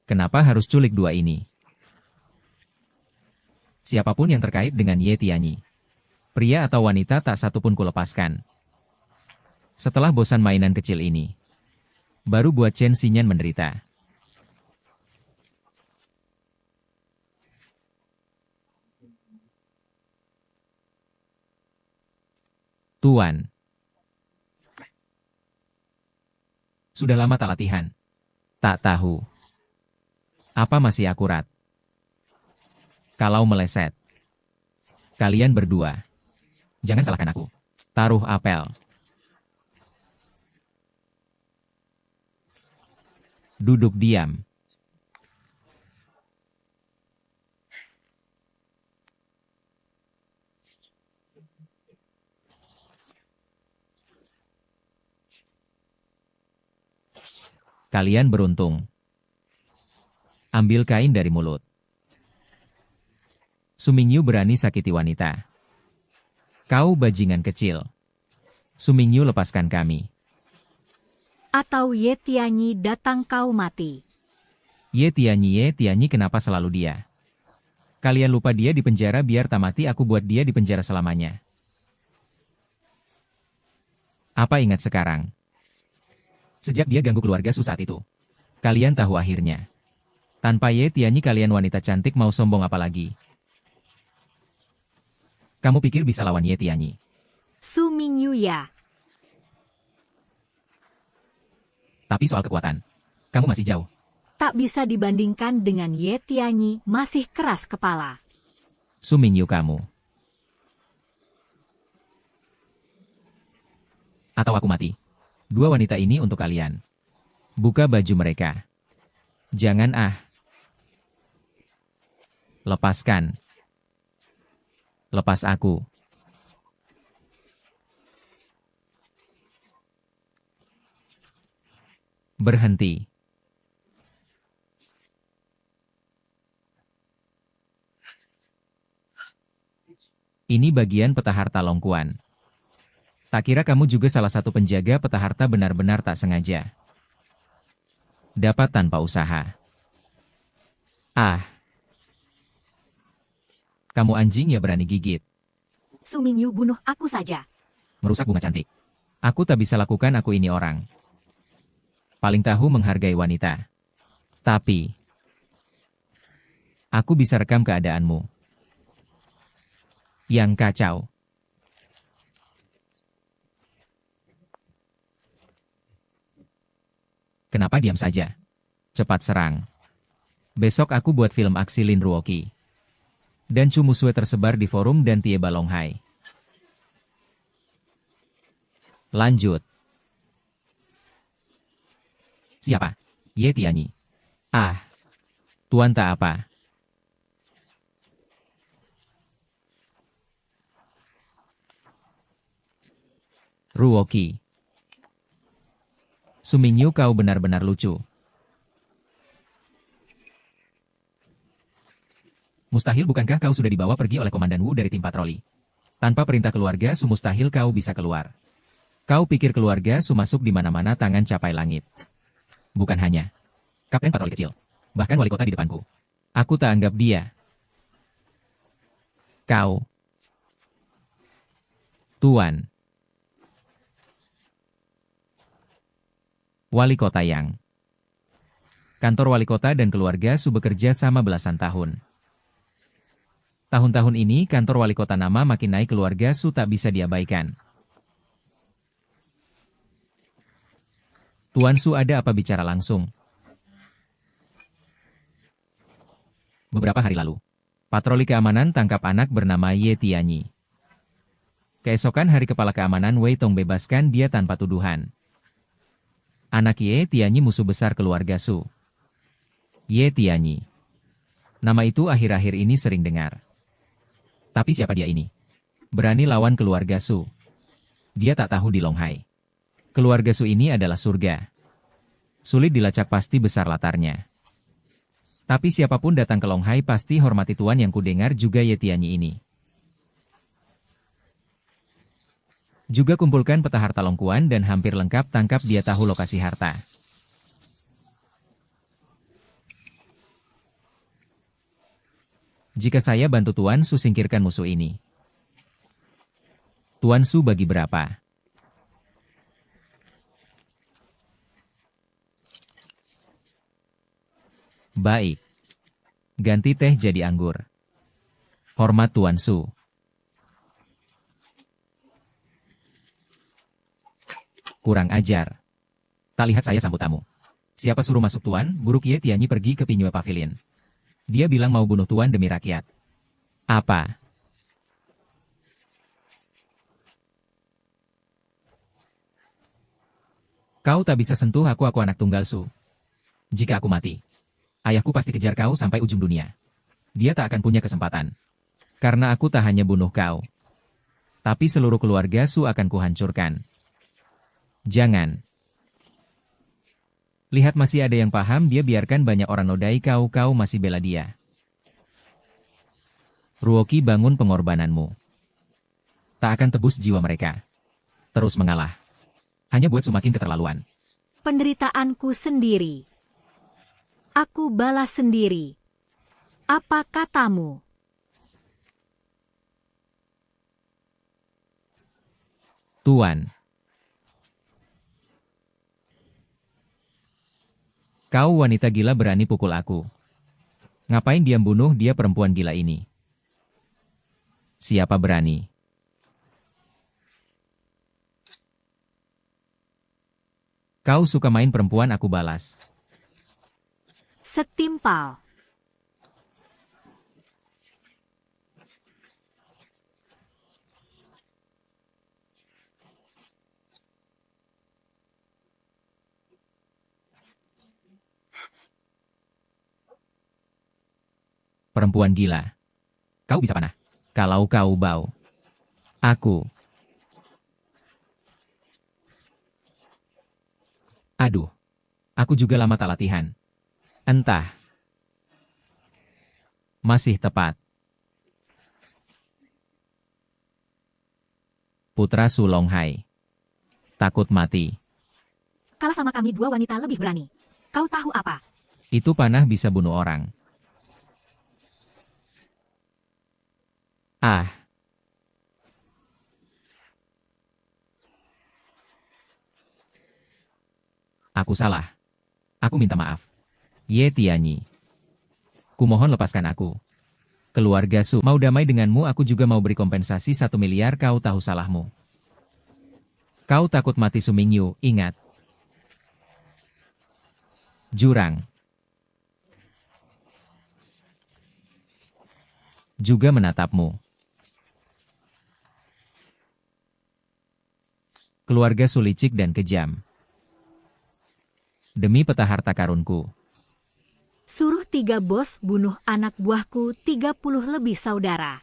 Kenapa harus culik dua ini? Siapapun yang terkait dengan Ye Tianyi. Pria atau wanita tak satupun kulepaskan. Setelah bosan mainan kecil ini. Baru buat Chen Xinyan menderita. Tuan. Sudah lama tak latihan. Tak tahu. Apa masih akurat? Kalau meleset. Kalian berdua. Jangan salahkan aku. Taruh apel. Duduk diam. Kalian beruntung. Ambil kain dari mulut. Su Mingyu berani sakiti wanita. Kau bajingan kecil. Su Mingyu lepaskan kami. Atau Ye Tianyi datang kau mati. Ye Tianyi kenapa selalu dia? Kalian lupa dia di penjara biar tak mati aku buat dia di penjara selamanya. Apa ingat sekarang? Sejak dia ganggu keluarga Su saat itu. Kalian tahu akhirnya. Tanpa Ye Tianyi kalian wanita cantik mau sombong apa lagi? Kamu pikir bisa lawan Ye Tianyi? Su Mingyu ya. Tapi soal kekuatan, kamu masih jauh. tak bisa dibandingkan dengan Ye Tianyi, masih keras kepala. Su Mingyu kamu. Atau aku mati. Dua wanita ini untuk kalian. Buka baju mereka. Jangan ah. Lepaskan. Lepas aku. Berhenti. Ini bagian peta harta Longkuan. Tak kira kamu juga salah satu penjaga peta harta, benar-benar tak sengaja. Dapat tanpa usaha. Ah. Kamu anjing ya, berani gigit. Su Mingyu, bunuh aku saja. Merusak bunga cantik. Aku tak bisa lakukan, aku ini orang. Paling tahu menghargai wanita. Tapi aku bisa rekam keadaanmu. Yang kacau. Kenapa diam saja? Cepat serang. Besok aku buat film aksi Lin Ruoqi. Dan Chu Musue tersebar di forum dan Tie Balonghai. Lanjut. Siapa? Ye Tianyi. Ah. Tuan tak apa. Ruoqi. Su Mingyu, kau benar-benar lucu. Mustahil, bukankah kau sudah dibawa pergi oleh Komandan Wu dari tim patroli? Tanpa perintah keluarga Su mustahil kau bisa keluar. Kau pikir keluarga Su masuk di mana-mana tangan capai langit? Bukan hanya kapten patroli kecil, bahkan wali kota di depanku. Aku tak anggap dia. Kau. Tuan. Wali kota yang. Kantor wali kota dan keluarga Su bekerja sama belasan tahun. Tahun-tahun ini kantor wali kota nama makin naik, keluarga Su tak bisa diabaikan. Tuan Su, ada apa, bicara langsung? Beberapa hari lalu, patroli keamanan tangkap anak bernama Ye Tianyi. Keesokan hari kepala keamanan Wei Tong bebaskan dia tanpa tuduhan. Anak Ye Tianyi musuh besar keluarga Su. Ye Tianyi. Nama itu akhir-akhir ini sering dengar. Tapi siapa dia ini? Berani lawan keluarga Su. Dia tak tahu di Longhai. Keluarga Su ini adalah surga. Sulit dilacak, pasti besar latarnya. Tapi siapapun datang ke Longhai pasti hormati tuan, yang kudengar juga Ye Tianyi ini. Juga kumpulkan peta harta Longkuan dan hampir lengkap, tangkap dia, tahu lokasi harta. Jika saya bantu Tuan Su singkirkan musuh ini, Tuan Su bagi berapa? Baik. Ganti teh jadi anggur. Hormat Tuan Su. Kurang ajar. Tak lihat saya sambut tamu. Siapa suruh masuk Tuan? Buruk. Ye Tianyi pergi ke Pinyue Pavilion. Dia bilang mau bunuh Tuan demi rakyat. Apa? Kau tak bisa sentuh aku anak tunggal Su. Jika aku mati, ayahku pasti kejar kau sampai ujung dunia. Dia tak akan punya kesempatan. Karena aku tak hanya bunuh kau, tapi seluruh keluarga Su akan kuhancurkan. Jangan. Lihat, masih ada yang paham dia, biarkan banyak orang nodai kau masih bela dia. Ruoqi, bangun, pengorbananmu tak akan tebus jiwa mereka. Terus mengalah hanya buat semakin keterlaluan. Penderitaanku sendiri. Aku balas sendiri. Apa katamu? Tuan. Kau wanita gila berani pukul aku. Ngapain diam, bunuh dia, perempuan gila ini. Siapa berani? Kau suka main perempuan, aku balas. Setimpal. Perempuan gila. Kau bisa panah. Kalau kau bau. Aku. Aduh. Aku juga lama tak latihan. Entah. Masih tepat. Putra Sulonghai. Takut mati. Kalah sama kami dua wanita lebih berani. Kau tahu apa? Itu panah bisa bunuh orang. Ah. Aku salah. Aku minta maaf. Ye Tianyi. Kumohon lepaskan aku. Keluarga Su mau damai denganmu, aku juga mau beri kompensasi 1 miliar, kau tahu salahmu. Kau takut mati Su Mingyu, ingat. Jurang. Juga menatapmu. Keluarga Su licik dan kejam. Demi peta harta karunku. Suruh 3 bos bunuh anak buahku 30 lebih saudara.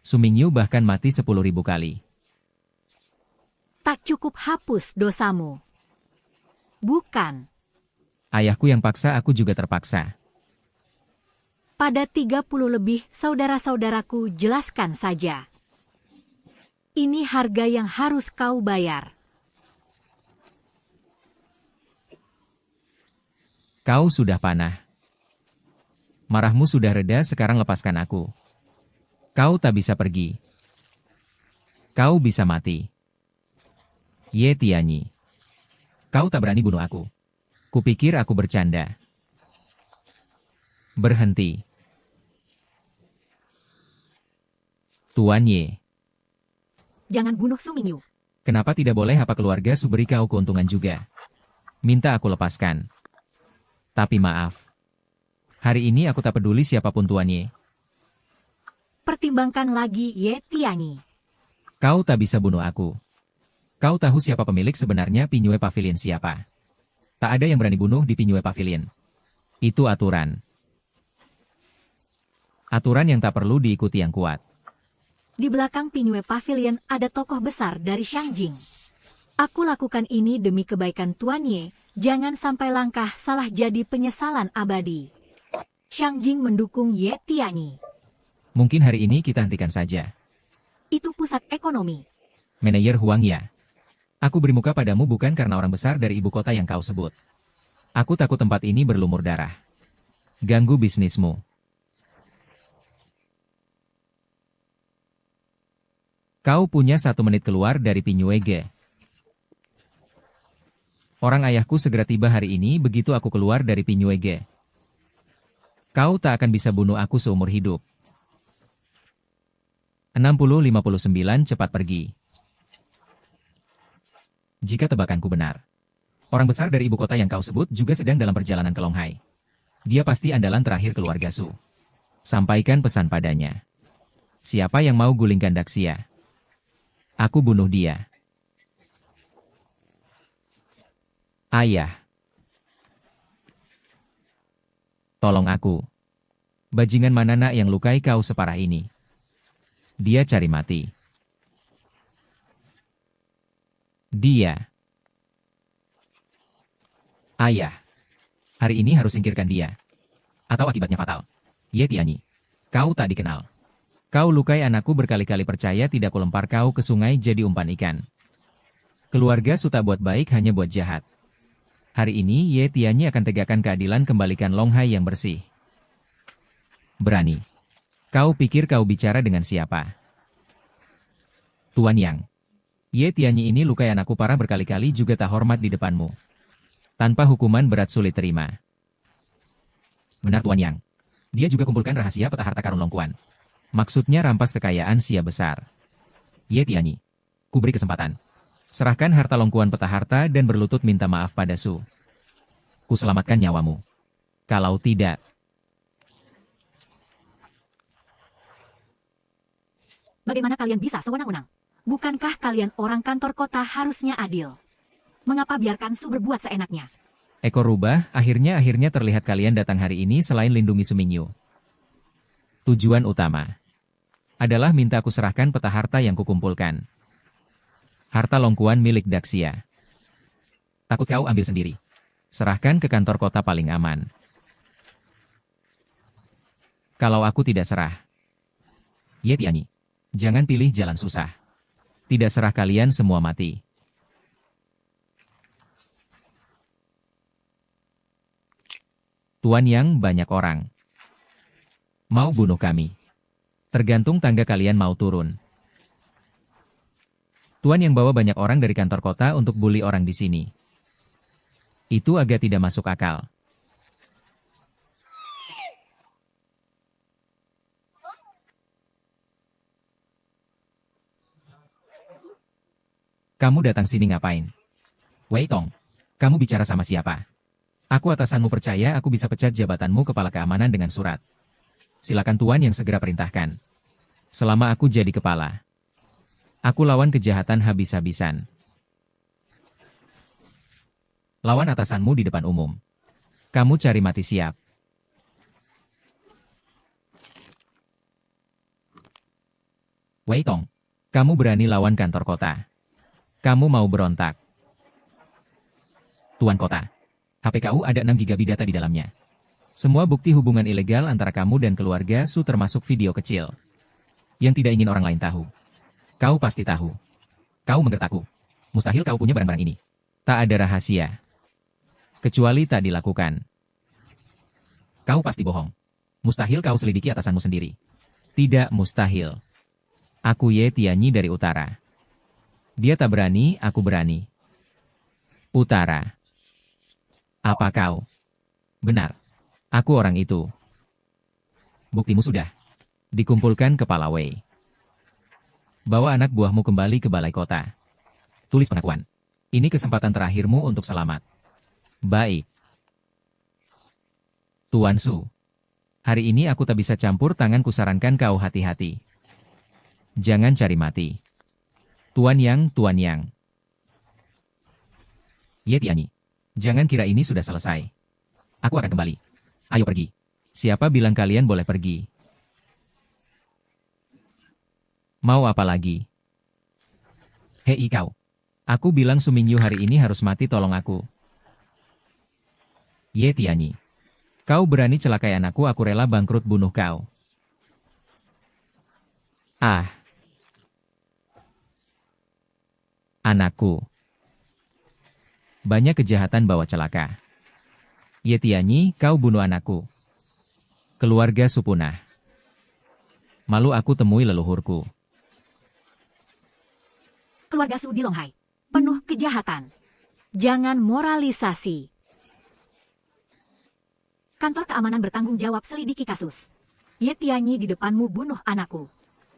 Su Mingyu bahkan mati 10.000 kali. Tak cukup hapus dosamu. Bukan. Ayahku yang paksa, aku juga terpaksa. Pada 30 lebih saudara-saudaraku, jelaskan saja. Ini harga yang harus kau bayar. Kau sudah panah. Marahmu sudah reda, sekarang lepaskan aku. Kau tak bisa pergi. Kau bisa mati. Ye Tianyi. Kau tak berani bunuh aku. Kupikir aku bercanda. Berhenti. Tuan Ye. Jangan bunuh Su Mingyu. Kenapa tidak boleh? Apa keluarga Su beri kau keuntungan juga? Minta aku lepaskan. Tapi maaf. Hari ini aku tak peduli siapapun Tuan Ye. Pertimbangkan lagi, Ye Tianyi. Kau tak bisa bunuh aku. Kau tahu siapa pemilik sebenarnya Pinyue Pavilion siapa? Tak ada yang berani bunuh di Pinyue Pavilion. Itu aturan. Aturan yang tak perlu diikuti yang kuat. Di belakang Pinyue Pavilion ada tokoh besar dari Shangjing. Aku lakukan ini demi kebaikan Tuan Ye, jangan sampai langkah salah jadi penyesalan abadi. Shangjing mendukung Ye Tianyi. Mungkin hari ini kita hentikan saja. Itu pusat ekonomi. Manajer Huang Ya. Aku beri muka padamu bukan karena orang besar dari ibu kota yang kau sebut. Aku takut tempat ini berlumur darah. Ganggu bisnismu. Kau punya 1 menit keluar dari Pinyue Ge. Orang ayahku segera tiba hari ini begitu aku keluar dari Pinyue Ge. Kau tak akan bisa bunuh aku seumur hidup. 60-59 cepat pergi. Jika tebakanku benar. Orang besar dari ibu kota yang kau sebut juga sedang dalam perjalanan ke Longhai. Dia pasti andalan terakhir keluarga Su. Sampaikan pesan padanya. Siapa yang mau gulingkan Daxia? Aku bunuh dia. Ayah. Tolong aku. Bajingan mana nak yang lukai kau separah ini? Dia cari mati. Dia. Ayah. Hari ini harus singkirkan dia. Atau akibatnya fatal. Ye Tianyi. Kau tak dikenal. Kau lukai anakku berkali-kali, percaya tidak kulempar kau ke sungai jadi umpan ikan. Keluarga Su tak buat baik, hanya buat jahat. Hari ini Ye Tianyi akan tegakkan keadilan, kembalikan Longhai yang bersih. Berani. Kau pikir kau bicara dengan siapa? Tuan Yang. Ye Tianyi ini lukai anakku parah berkali-kali juga tak hormat di depanmu. Tanpa hukuman berat sulit terima. Benar Tuan Yang. Dia juga kumpulkan rahasia peta harta karun Longkuan. Maksudnya rampas kekayaan Sia besar. Ye Tianyi. Ku beri kesempatan. Serahkan harta Longkuan, peta harta, dan berlutut minta maaf pada Su. Ku selamatkan nyawamu. Kalau tidak, Bagaimana kalian bisa sewenang-wenang? Bukankah kalian orang kantor kota harusnya adil? Mengapa biarkan Su berbuat seenaknya? ekor rubah, akhirnya terlihat kalian datang hari ini selain lindungi Sumingyu. Tujuan utama adalah minta aku serahkan peta harta yang kukumpulkan. Harta Longkuan milik Daxia. Takut kau ambil sendiri. Serahkan ke kantor kota paling aman. Kalau aku tidak serah. Ye Tianyi, jangan pilih jalan susah. Tidak serah kalian semua mati. Tuan Yang, banyak orang mau bunuh kami. Tergantung tangga kalian mau turun. Tuan Yang bawa banyak orang dari kantor kota untuk bully orang di sini. Itu agak tidak masuk akal. Kamu datang sini ngapain? Wei Tong, kamu bicara sama siapa? Aku atasanmu, percaya aku bisa pecat jabatanmu kepala keamanan dengan surat. Silakan Tuan Yang segera perintahkan. Selama aku jadi kepala, aku lawan kejahatan habis-habisan. Lawan atasanmu di depan umum. Kamu cari mati siap. Wei Tong, kamu berani lawan kantor kota. Kamu mau berontak. Tuan Kota, HPKU ada 6 GB data di dalamnya. Semua bukti hubungan ilegal antara kamu dan keluarga Su, termasuk video kecil yang tidak ingin orang lain tahu. Kau pasti tahu. Kau menggertakku. Mustahil kau punya barang-barang ini. Tak ada rahasia. Kecuali tak dilakukan. Kau pasti bohong. Mustahil kau selidiki atasanmu sendiri. Tidak mustahil. Aku Ye Tianyi dari utara. Dia tak berani, aku berani. Utara. Apa kau? Benar. Aku orang itu. Buktimu sudah dikumpulkan kepala Wei. Bawa anak buahmu kembali ke balai kota. Tulis pengakuan. Ini kesempatan terakhirmu untuk selamat. Baik. Tuan Su. Hari ini aku tak bisa campur tangan, kusarankan kau hati-hati. Jangan cari mati. Tuan Yang, Tuan Yang. Ye Tianyi, jangan kira ini sudah selesai. Aku akan kembali. Ayo pergi. Siapa bilang kalian boleh pergi? Mau apa lagi? Hei kau. Aku bilang Sumingyu hari ini harus mati, tolong aku. Ye Tianyi. Kau berani celakai anakku, aku rela bangkrut bunuh kau. Ah. Anakku. Banyak kejahatan bawa celaka. Ye Tianyi, kau bunuh anakku. Keluarga Su punah. Malu aku temui leluhurku. Keluarga Su di Longhai penuh kejahatan. Jangan moralisasi. Kantor keamanan bertanggung jawab selidiki kasus. Ye Tianyi di depanmu bunuh anakku.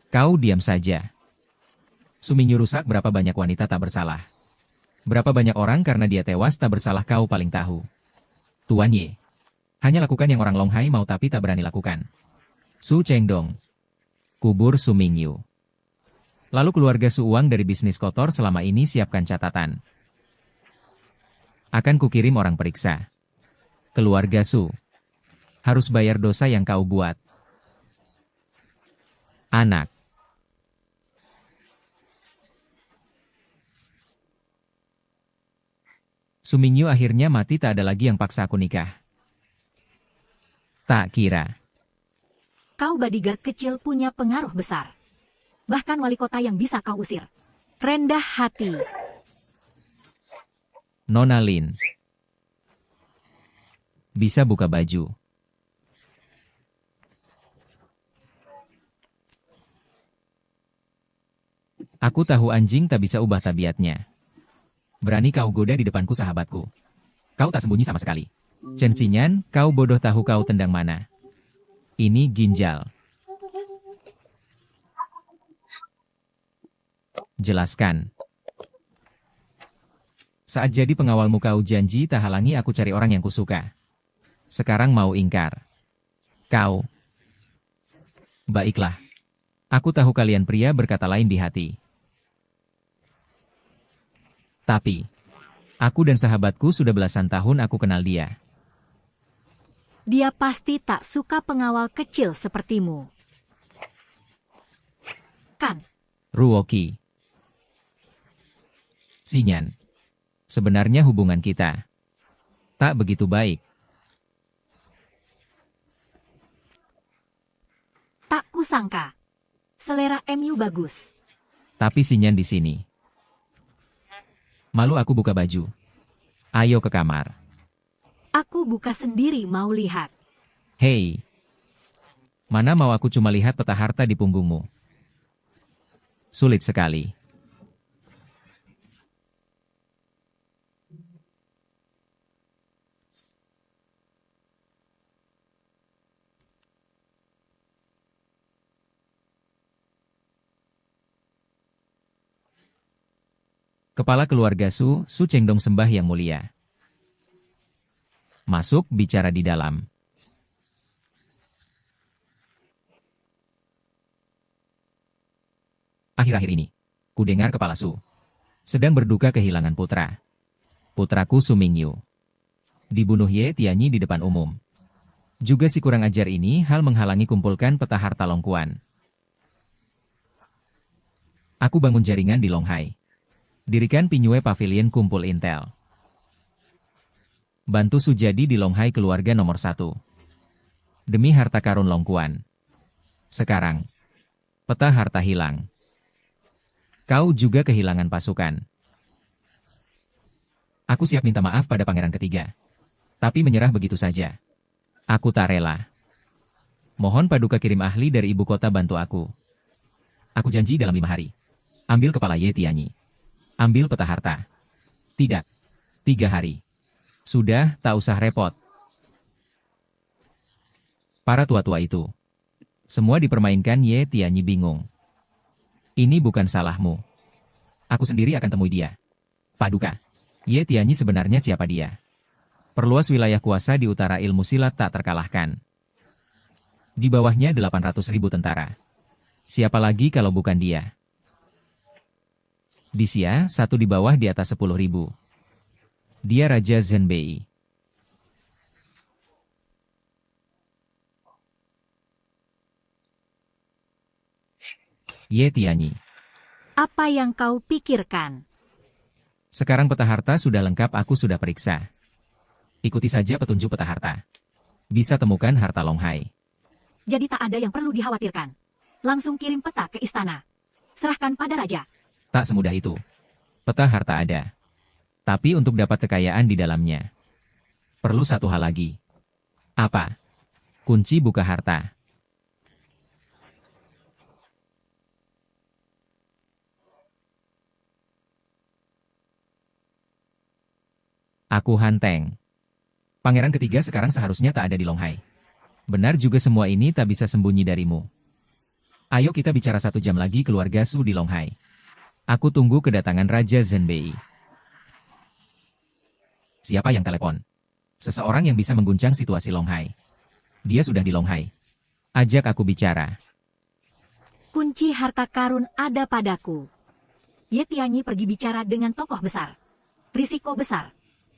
Kau diam saja. Sumingyu rusak, berapa banyak wanita tak bersalah. Berapa banyak orang karena dia tewas tak bersalah, kau paling tahu. Tuan Ye. Hanya lakukan yang orang Longhai mau tapi tak berani lakukan. Su Chengdong. Kubur Sumingyu. Lalu keluarga Su, uang dari bisnis kotor selama ini siapkan catatan. Akan kukirim orang periksa. Keluarga Su. Harus bayar dosa yang kau buat. Anak. Sumingyu akhirnya mati, tak ada lagi yang paksa aku nikah. Tak kira. Kau bodyguard kecil punya pengaruh besar. Bahkan wali kota yang bisa kau usir. Rendah hati. Nona Lin. Bisa buka baju. Aku tahu anjing tak bisa ubah tabiatnya. Berani kau goda di depanku, sahabatku. Kau tak sembunyi sama sekali. Chen Xinyan, kau bodoh, tahu kau tendang mana? Ini ginjal. Jelaskan. Saat jadi pengawalmu kau janji tak halangi aku cari orang yang kusuka. Sekarang mau ingkar. Kau. Baiklah. Aku tahu kalian pria berkata lain di hati. Tapi, aku dan sahabatku sudah belasan tahun aku kenal dia. Dia pasti tak suka pengawal kecil sepertimu. Kan? Ruoki. Xinyan. Sebenarnya hubungan kita tak begitu baik. Tak kusangka. Selera MU bagus. Tapi Xinyan di sini. Malu aku buka baju. Ayo ke kamar. Aku buka sendiri mau lihat. Hei. Mana mau aku cuma lihat peta harta di punggungmu. Sulit sekali. Kepala keluarga Su Chengdong sembah yang mulia. Masuk bicara di dalam. Akhir-akhir ini, ku dengar kepala Su sedang berduka kehilangan putra. Putraku Su Mingyu dibunuh Ye Tianyi di depan umum. Juga si kurang ajar ini hal menghalangi kumpulkan peta harta Longquan. Aku bangun jaringan di Longhai. Dirikan Pinyue Pavilion kumpul intel. Bantu Sujadi di Longhai keluarga nomor 1. Demi harta karun Longquan. Sekarang, peta harta hilang. Kau juga kehilangan pasukan. Aku siap minta maaf pada pangeran ketiga. Tapi menyerah begitu saja. Aku tak rela. Mohon Paduka kirim ahli dari ibu kota bantu aku. Aku janji dalam 5 hari. Ambil kepala Ye Tianyi. Ambil peta harta. Tidak. 3 hari. Sudah, tak usah repot. Para tua-tua itu. Semua dipermainkan Ye Tianyi bingung. Ini bukan salahmu. Aku sendiri akan temui dia. Paduka. Ye Tianyi sebenarnya siapa dia? Perluas wilayah kuasa di utara ilmu silat tak terkalahkan. Di bawahnya 800.000 tentara. Siapa lagi kalau bukan dia? Di Xia, 1 di bawah di atas 10.000. Dia Raja Zhenbei. Ye Tianyi. Apa yang kau pikirkan? Sekarang peta harta sudah lengkap, aku sudah periksa. Ikuti saja petunjuk peta harta. Bisa temukan harta Longhai. Jadi tak ada yang perlu dikhawatirkan. Langsung kirim peta ke istana. Serahkan pada raja. Tak semudah itu. Peta harta ada. Tapi untuk dapat kekayaan di dalamnya, perlu satu hal lagi. Apa? Kunci buka harta. Aku Hanteng. Pangeran ketiga sekarang seharusnya tak ada di Longhai. Benar juga semua ini tak bisa sembunyi darimu. Ayo kita bicara 1 jam lagi keluarga Su di Longhai. Aku tunggu kedatangan Raja Zhenbei. Siapa yang telepon? Seseorang yang bisa mengguncang situasi Longhai. Dia sudah di Longhai. Ajak aku bicara. Kunci harta karun ada padaku. Ye Tianyi pergi bicara dengan tokoh besar. Risiko besar.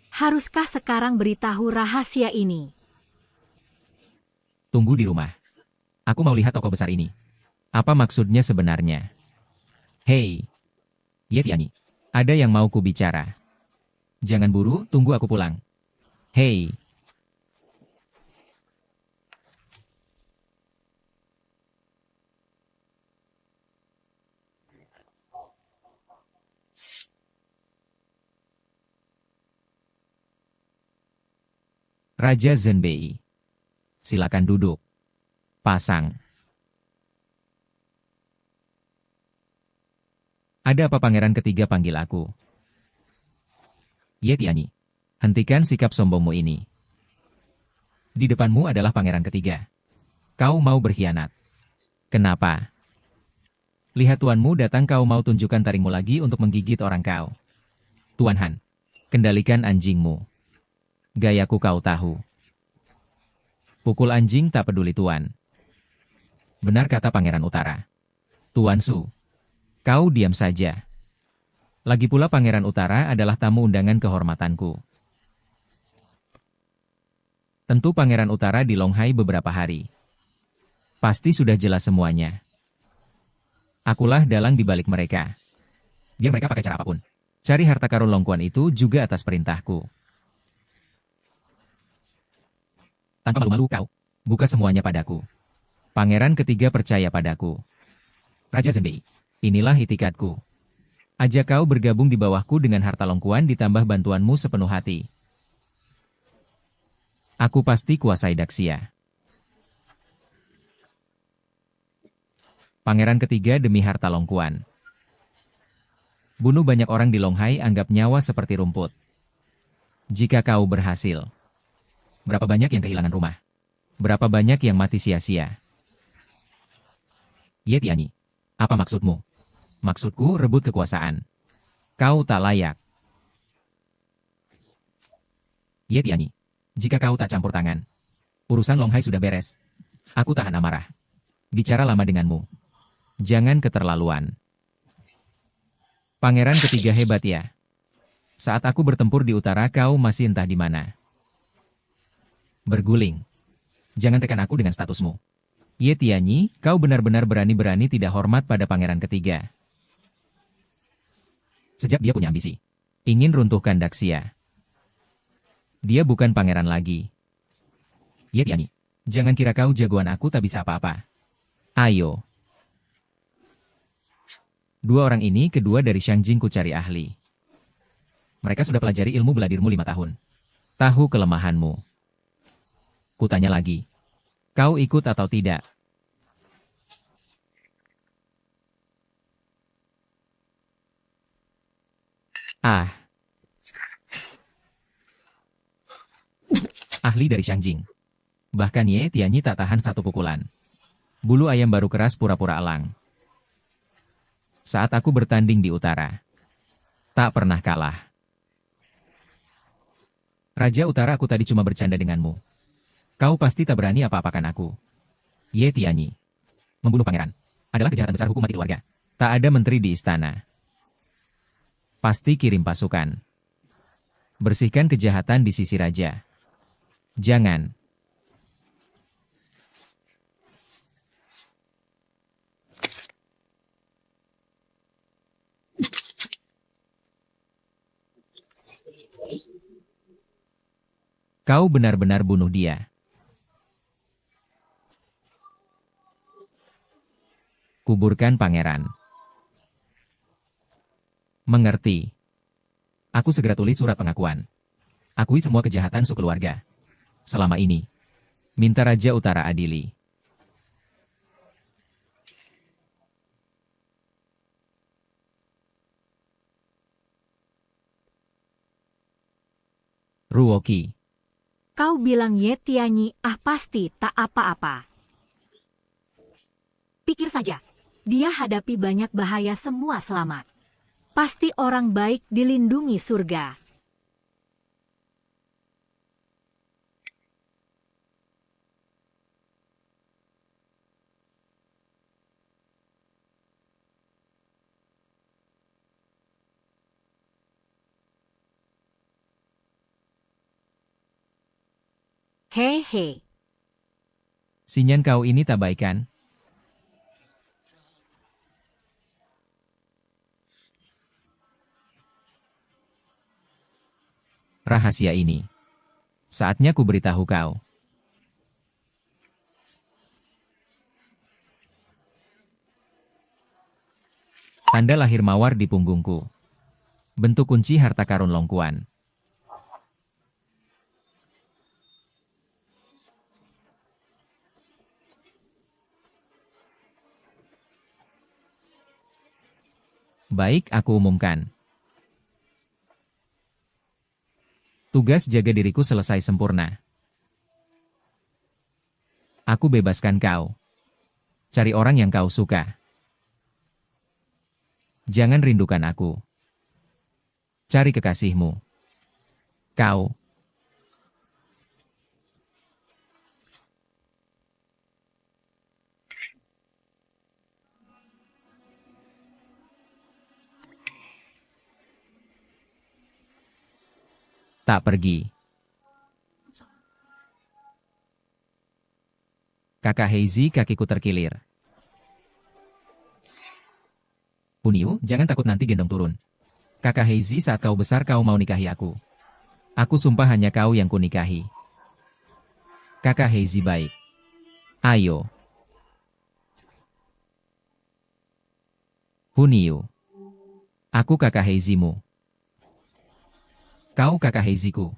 Haruskah sekarang beritahu rahasia ini? Tunggu di rumah. Aku mau lihat tokoh besar ini. Apa maksudnya sebenarnya? Hei, Ye Tianyi, ada yang mau ku bicara. Jangan buru, tunggu aku pulang. Hei. Raja Zhenbei. Silakan duduk. Pasang. Ada apa pangeran ketiga panggil aku? Ye Tianyi, hentikan sikap sombongmu ini. Di depanmu adalah pangeran ketiga. Kau mau berkhianat. Kenapa? Lihat tuanmu datang, kau mau tunjukkan taringmu lagi untuk menggigit orang kau. Tuan Han, kendalikan anjingmu. Gayaku kau tahu. Pukul anjing tak peduli tuan. Benar kata Pangeran Utara. Tuan Su, kau diam saja. Lagi pula Pangeran Utara adalah tamu undangan kehormatanku. Tentu Pangeran Utara di Longhai beberapa hari. Pasti sudah jelas semuanya. Akulah dalang di balik mereka. Biar mereka pakai cara apapun. Cari harta karun Longkuan itu juga atas perintahku. Tanpa malu-malu kau, buka semuanya padaku. Pangeran ketiga percaya padaku. Raja Zenbei, inilah itikadku. Ajak kau bergabung di bawahku dengan harta Longkuan ditambah bantuanmu sepenuh hati. Aku pasti kuasai Daxia. Pangeran ketiga demi harta Longkuan. Bunuh banyak orang di Longhai anggap nyawa seperti rumput. Jika kau berhasil, berapa banyak yang kehilangan rumah? Berapa banyak yang mati sia-sia? Ye Tianyi, apa maksudmu? Maksudku rebut kekuasaan. Kau tak layak. Ye Tianyi, jika kau tak campur tangan, urusan Longhai sudah beres. Aku tahan amarah. Bicara lama denganmu. Jangan keterlaluan. Pangeran ketiga hebat ya. Saat aku bertempur di utara kau masih entah di mana. Berguling. Jangan tekan aku dengan statusmu. Ye Tianyi, kau benar-benar berani-berani tidak hormat pada pangeran ketiga. Sejak dia punya ambisi. Ingin runtuhkan Daxia. Dia bukan pangeran lagi. Ye Tianyi, jangan kira kau jagoan aku tak bisa apa-apa. Ayo. Dua orang ini kedua dari Shangjing ku cari ahli. Mereka sudah pelajari ilmu beladirmu 5 tahun. Tahu kelemahanmu. Kutanya lagi. Kau ikut atau tidak? Ah. Ahli dari Shangjing. Bahkan Ye Tianyi tak tahan satu pukulan. Bulu ayam baru keras pura-pura elang. Saat aku bertanding di utara, tak pernah kalah. Raja Utara, aku tadi cuma bercanda denganmu. Kau pasti tak berani apa-apakan aku. Ye Tianyi. Membunuh pangeran adalah kejahatan besar hukum mati keluarga. Tak ada menteri di istana. Pasti kirim pasukan. Bersihkan kejahatan di sisi raja. Jangan. Kau benar-benar bunuh dia. Kuburkan pangeran. Mengerti. Aku segera tulis surat pengakuan. Akui semua kejahatan sekeluarga. Selama ini. Minta Raja Utara adili. Ruoki. Kau bilang Ye Tianyi pasti tak apa-apa. Pikir saja, dia hadapi banyak bahaya semua selamat. Pasti orang baik dilindungi surga. Hehe. Sinyan kau ini tak baik kan? Rahasia ini. Saatnya ku beritahu kau. Tanda lahir mawar di punggungku. Bentuk kunci harta karun Longkuan. Baik, aku umumkan. Tugas jaga diriku selesai sempurna. Aku bebaskan kau. Cari orang yang kau suka. Jangan rindukan aku. Cari kekasihmu. Kau. Tak pergi. Kakak Heizi, kakiku terkilir. Huniu, jangan takut nanti gendong turun. Kakak Heizi, saat kau besar kau mau nikahi aku. Aku sumpah hanya kau yang kunikahi. Kakak Heizi baik. Ayo. Huniu. Aku kakak Heizimu. Kau kakak Heiziku.